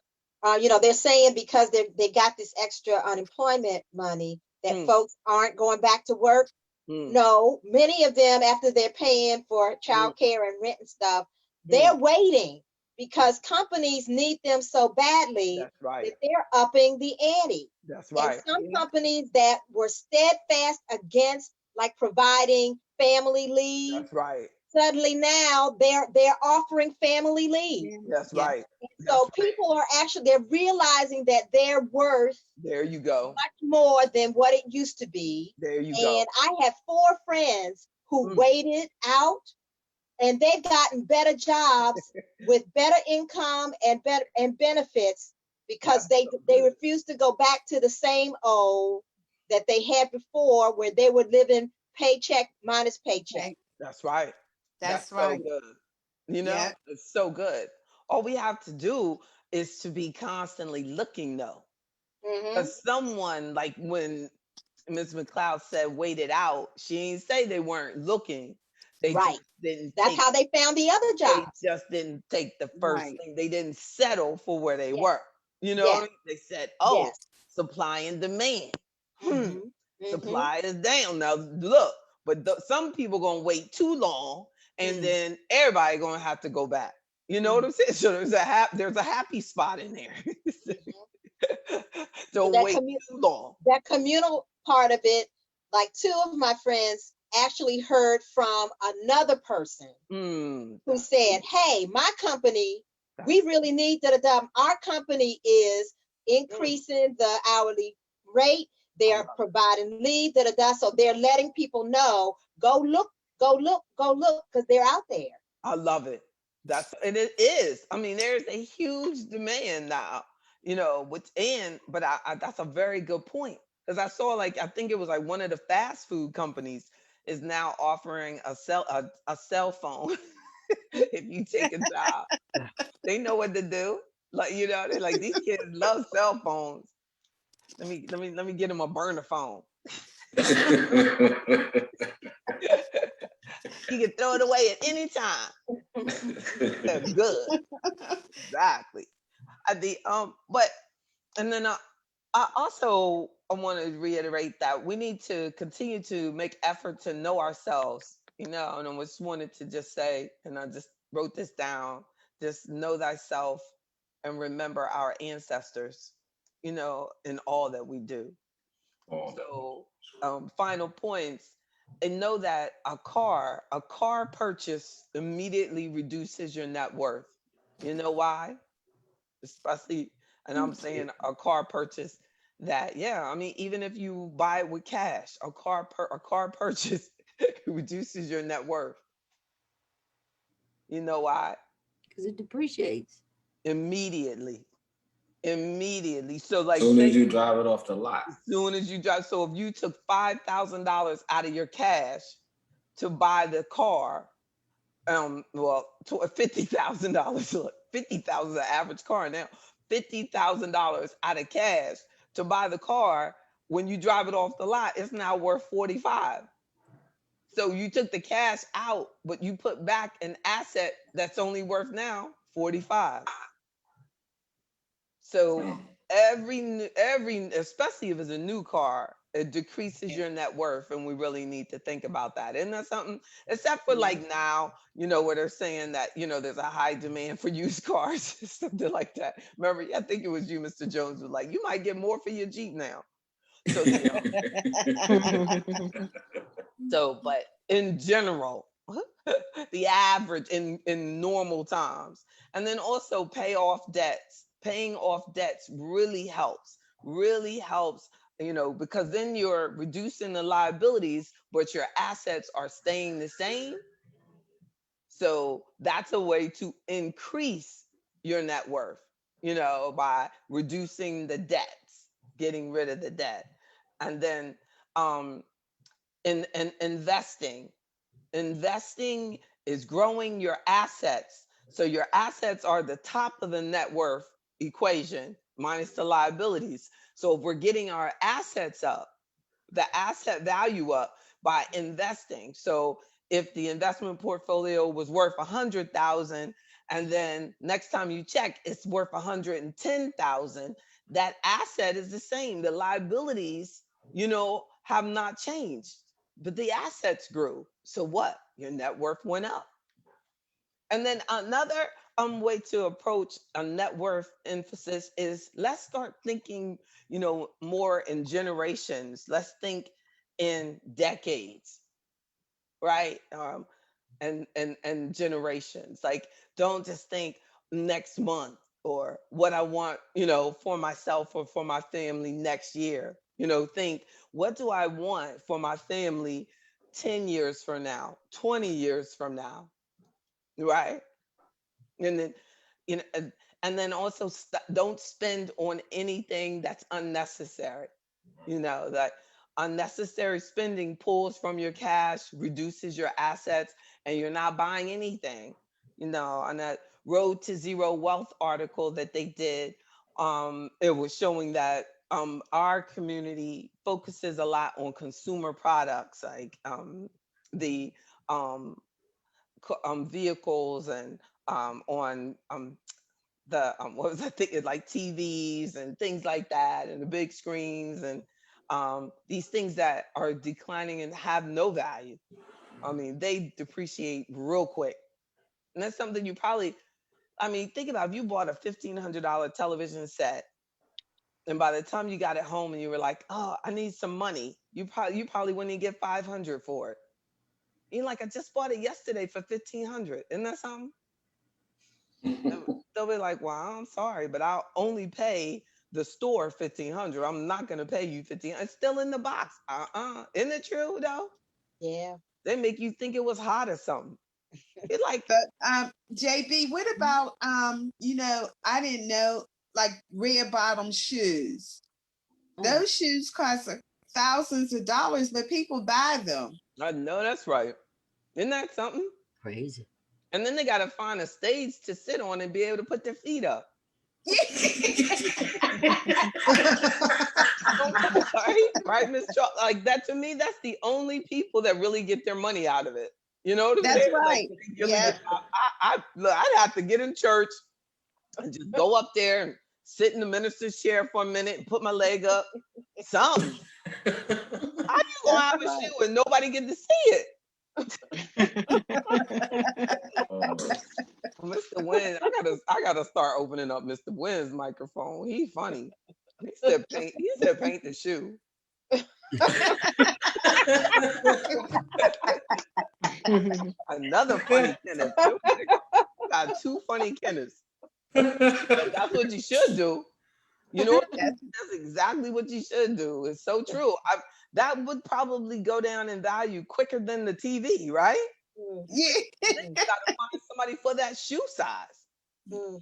they're saying because they got this extra unemployment money that Mm, folks aren't going back to work. mm, No, many of them, after they're paying for mm, childcare and rent and stuff, mm. they're waiting because companies need them so badly That's right. that they're upping the ante. That's And right. some companies that were steadfast against like providing family leave, That's right. suddenly now they're offering family leave. That's Yeah. right. That's So right. people are they're realizing that they're worth There you go. much more than what it used to be. There you go. And I have 4 friends who Mm. waited out and they've gotten better jobs with better income and better and benefits because they refuse to go back to the same old that they had before, where they were living paycheck minus paycheck. That's right. That's So right. good. You know, Yeah. it's so good. All we have to do is to be constantly looking, though. Mm-hmm. Because someone, like when Ms. McLeod said, wait it out, she didn't say they weren't looking. They Right. just didn't That's take, how they found the other they jobs. just didn't take the first Right. thing. They didn't settle for where they Yes. were. You know what I Yes. mean? They said, oh, Yes. supply and demand. Mm-hmm. Mm-hmm. Supply is down. Now look, but some people gonna wait too long, and then everybody gonna have to go back. You know what I'm saying? So there's a happy spot in there. So Don't wait too long. that communal part of it, like two of my friends actually heard from another person who said, hey, my company, we really need our company is increasing the hourly rate. They're providing leave, so they're letting people know, go look, because they're out there. I love it. And it is. I mean, there's a huge demand now, you know, but that's a very good point. Because I saw, like, I think it was like one of the fast food companies is now offering a cell phone if you take a job. They know what to do. Like, you know, they're like, these kids love cell phones. Let me get them a burner phone. You can throw it away at any time. They're good. Exactly. But and then I also I want to reiterate that we need to continue to make effort to know ourselves. You know, and I just wanted to just say, and I just wrote this down: just know thyself and remember our ancestors. You know, in all that we do. So, final points. And know that a car purchase immediately reduces your net worth. You know why? Especially, and I'm saying a car purchase that, yeah, I mean, even if you buy it with cash, a car purchase reduces your net worth. You know why? Because it depreciates. Immediately. Immediately. So, like, Soon as say, you drive it off the lot. as soon as you drive, so if you took $5,000 out of your cash to buy the car, well, to $50,000, 50,000 the average car now, $50,000 out of cash to buy the car. When you drive it off the lot, it's now worth 45. So you took the cash out, but you put back an asset that's only worth now 45. So every especially if it's a new car, it decreases your net worth, and we really need to think about that. Isn't that something? Except for like now, you know, where they're saying that, you know, there's a high demand for used cars, something like that. Remember, I think it was you, Mr. Jones, was like, you might get more for your Jeep now. So but in general, the average in normal times, and then also pay off debts. Paying off debts really helps, you know, because then you're reducing the liabilities, but your assets are staying the same. So that's a way to increase your net worth, you know, by reducing the debts, getting rid of the debt. And then um in investing. Investing is growing your assets. So your assets are the top of the net worth equation minus the liabilities. So if we're getting our assets up, the asset value up by investing. So if the investment portfolio was worth 100,000 and then next time you check it's worth 110,000, that asset is the same. The liabilities, you know, have not changed, but the assets grew. So what? Your net worth went up. And then another way to approach a net worth emphasis is let's start thinking, you know, more in generations. Let's think in decades, right? And generations. Like, don't just think next month or what I want, you know, for myself or for my family next year. You know, think, what do I want for my family 10 years from now, 20 years from now, right? And then you know, and then also don't spend on anything that's unnecessary. You know, that unnecessary spending pulls from your cash, reduces your assets, and you're not buying anything. You know, on that Road to Zero Wealth article that they did, it was showing that our community focuses a lot on consumer products like the um, vehicles and on the what was I thinking, like TVs and things like that, and the big screens and these things that are declining and have no value. I mean, they depreciate real quick, and that's something you probably. I mean, think about if you bought a $1,500 television set, and by the time you got it home and you were like, "Oh, I need some money," you probably wouldn't even get 500 for it. You're like, "I just bought it yesterday for 1,500." Isn't that something? They'll be like, "Well, I'm sorry, but I'll only pay the store 1,500. I'm not gonna pay you 15. It's still in the box." Isn't it true though? Yeah. They make you think it was hot or something. It's like, But JB, what about I didn't know, like red bottom shoes. Those shoes cost thousands of dollars, but people buy them. I know that's right. Isn't that something? Crazy. And then they gotta find a stage to sit on and be able to put their feet up. Right, Miss Charles? Like that to me, that's the only people that really get their money out of it. You know what I'm That's saying? right. Like, really Yeah. look, I'd have to get in church and just go up there and sit in the minister's chair for a minute and put my leg up. Something. How you gonna have a shoe and nobody get to see it? Mr. Wynn, I gotta start opening up Mr. Wynn's microphone. He funny. He said paint the shoe. Another funny Kenneth. Got two funny Kenneths. But that's what you should do. You know, that's exactly what you should do. It's so true. That would probably go down in value quicker than the TV, right? Yeah. Then you gotta find somebody for that shoe size.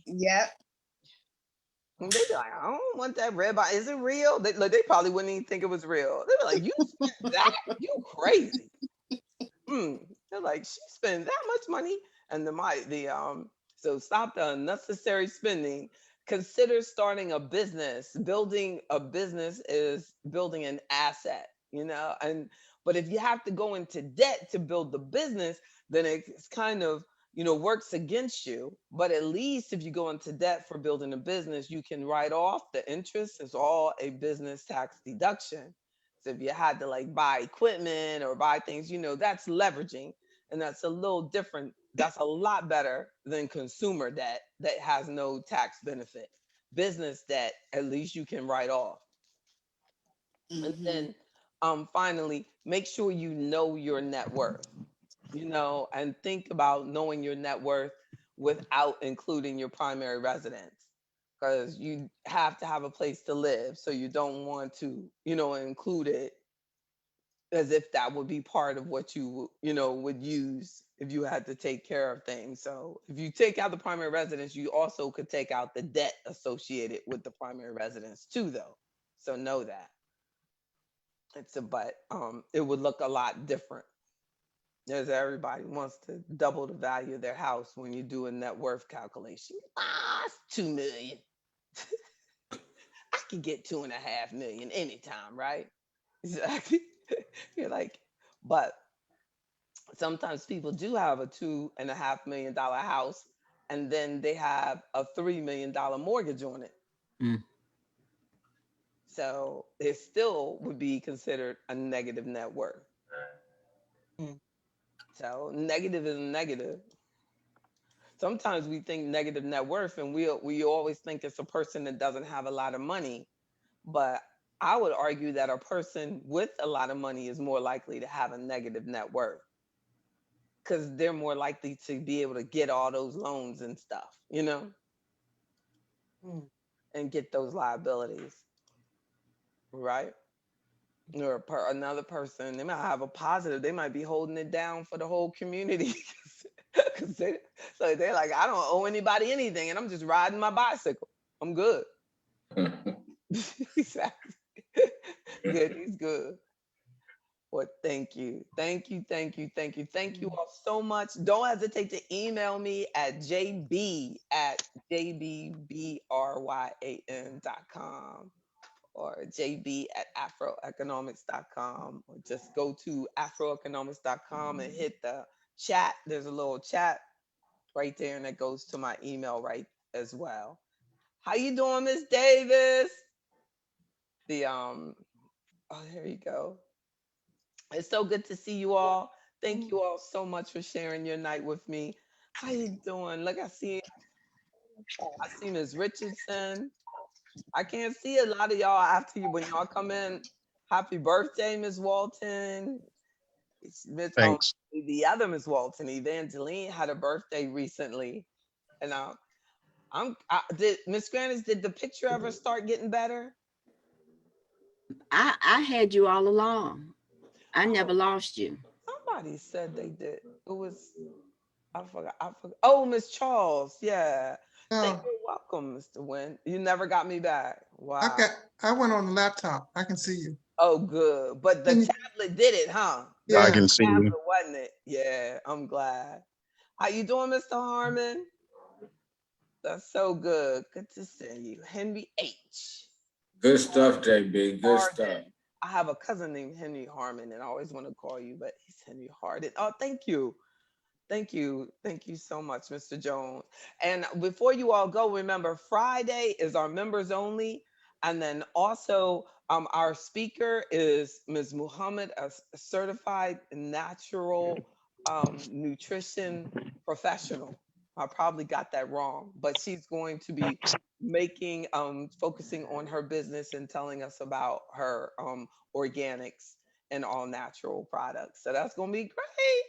Yep. And they'd be like, "I don't want that red bottom. Is it real?" They probably wouldn't even think it was real. They'd be like, "You spent that? You crazy." They're like, "She spent that much money." And so stop the unnecessary spending. Consider starting a business. Building a business is building an asset, you know. But if you have to go into debt to build the business, then it's kind of works against you. But at least if you go into debt for building a business, you can write off the interest. It's all a business tax deduction. So if you had to like buy equipment or buy things, that's leveraging, and that's a little different. That's a lot better than consumer debt that has no tax benefit. Business debt, at least you can write off. And then finally, make sure you know your net worth, and think about knowing your net worth without including your primary residence, because you have to have a place to live. So you don't want to, include it as if that would be part of what you would use if you had to take care of things. So if you take out the primary residence, you also could take out the debt associated with the primary residence too, though. So know that. But it would look a lot different, as everybody wants to double the value of their house when you do a net worth calculation. It's 2 million. I can get 2.5 million anytime, right? Exactly. You're like, but sometimes people do have a $2.5 million house, and then they have a $3 million mortgage on it. So it still would be considered a negative net worth. So negative is negative. Sometimes we think negative net worth, and we always think it's a person that doesn't have a lot of money. But I would argue that a person with a lot of money is more likely to have a negative net worth, because they're more likely to be able to get all those loans and stuff, and get those liabilities, right? Or another person, they might have a positive, they might be holding it down for the whole community because So they're like, I don't owe anybody anything, and I'm just riding my bicycle. I'm good. Exactly. Good. He's good. Well, thank you. Thank you. Thank you. Thank you. Thank you all so much. Don't hesitate to email me at jb@jbbryan.com or jb@afroeconomics.com, or just go to afroeconomics.com and hit the chat. There's a little chat right there, and that goes to my email right as well. How you doing, Miss Davis? Oh, there you go. It's so good to see you all. Thank you all so much for sharing your night with me. How you doing? Look, I see Miss Richardson. I can't see a lot of y'all after you when y'all come in. Happy birthday, Miss Walton. Thanks. The other Miss Walton, Evangeline, had a birthday recently, and did Miss Grannis, did the picture ever start getting better? I had you all along. I never lost you. Somebody said they did. It was I forgot. Oh, Miss Charles, yeah. Thank No, you. Welcome, Mr. Wynn. You never got me back. Wow. I went on the laptop. I can see you. Oh, good. But the Can you- tablet did it, huh? The I Yeah. can see you. tablet, wasn't it? Yeah, I'm glad. How you doing, Mr. Harmon? That's so good. Good to see you. Henry H. Good stuff, JB. Good stuff. Harden. I have a cousin named Henry Harmon, and I always want to call you, but he's Henry Harden. Oh, thank you. Thank you. Thank you so much, Mr. Jones. And before you all go, remember Friday is our members only. And then also our speaker is Ms. Muhammad, a certified natural nutrition professional. I probably got that wrong, but she's going to be making focusing on her business and telling us about her organics and all natural products. So that's going to be great.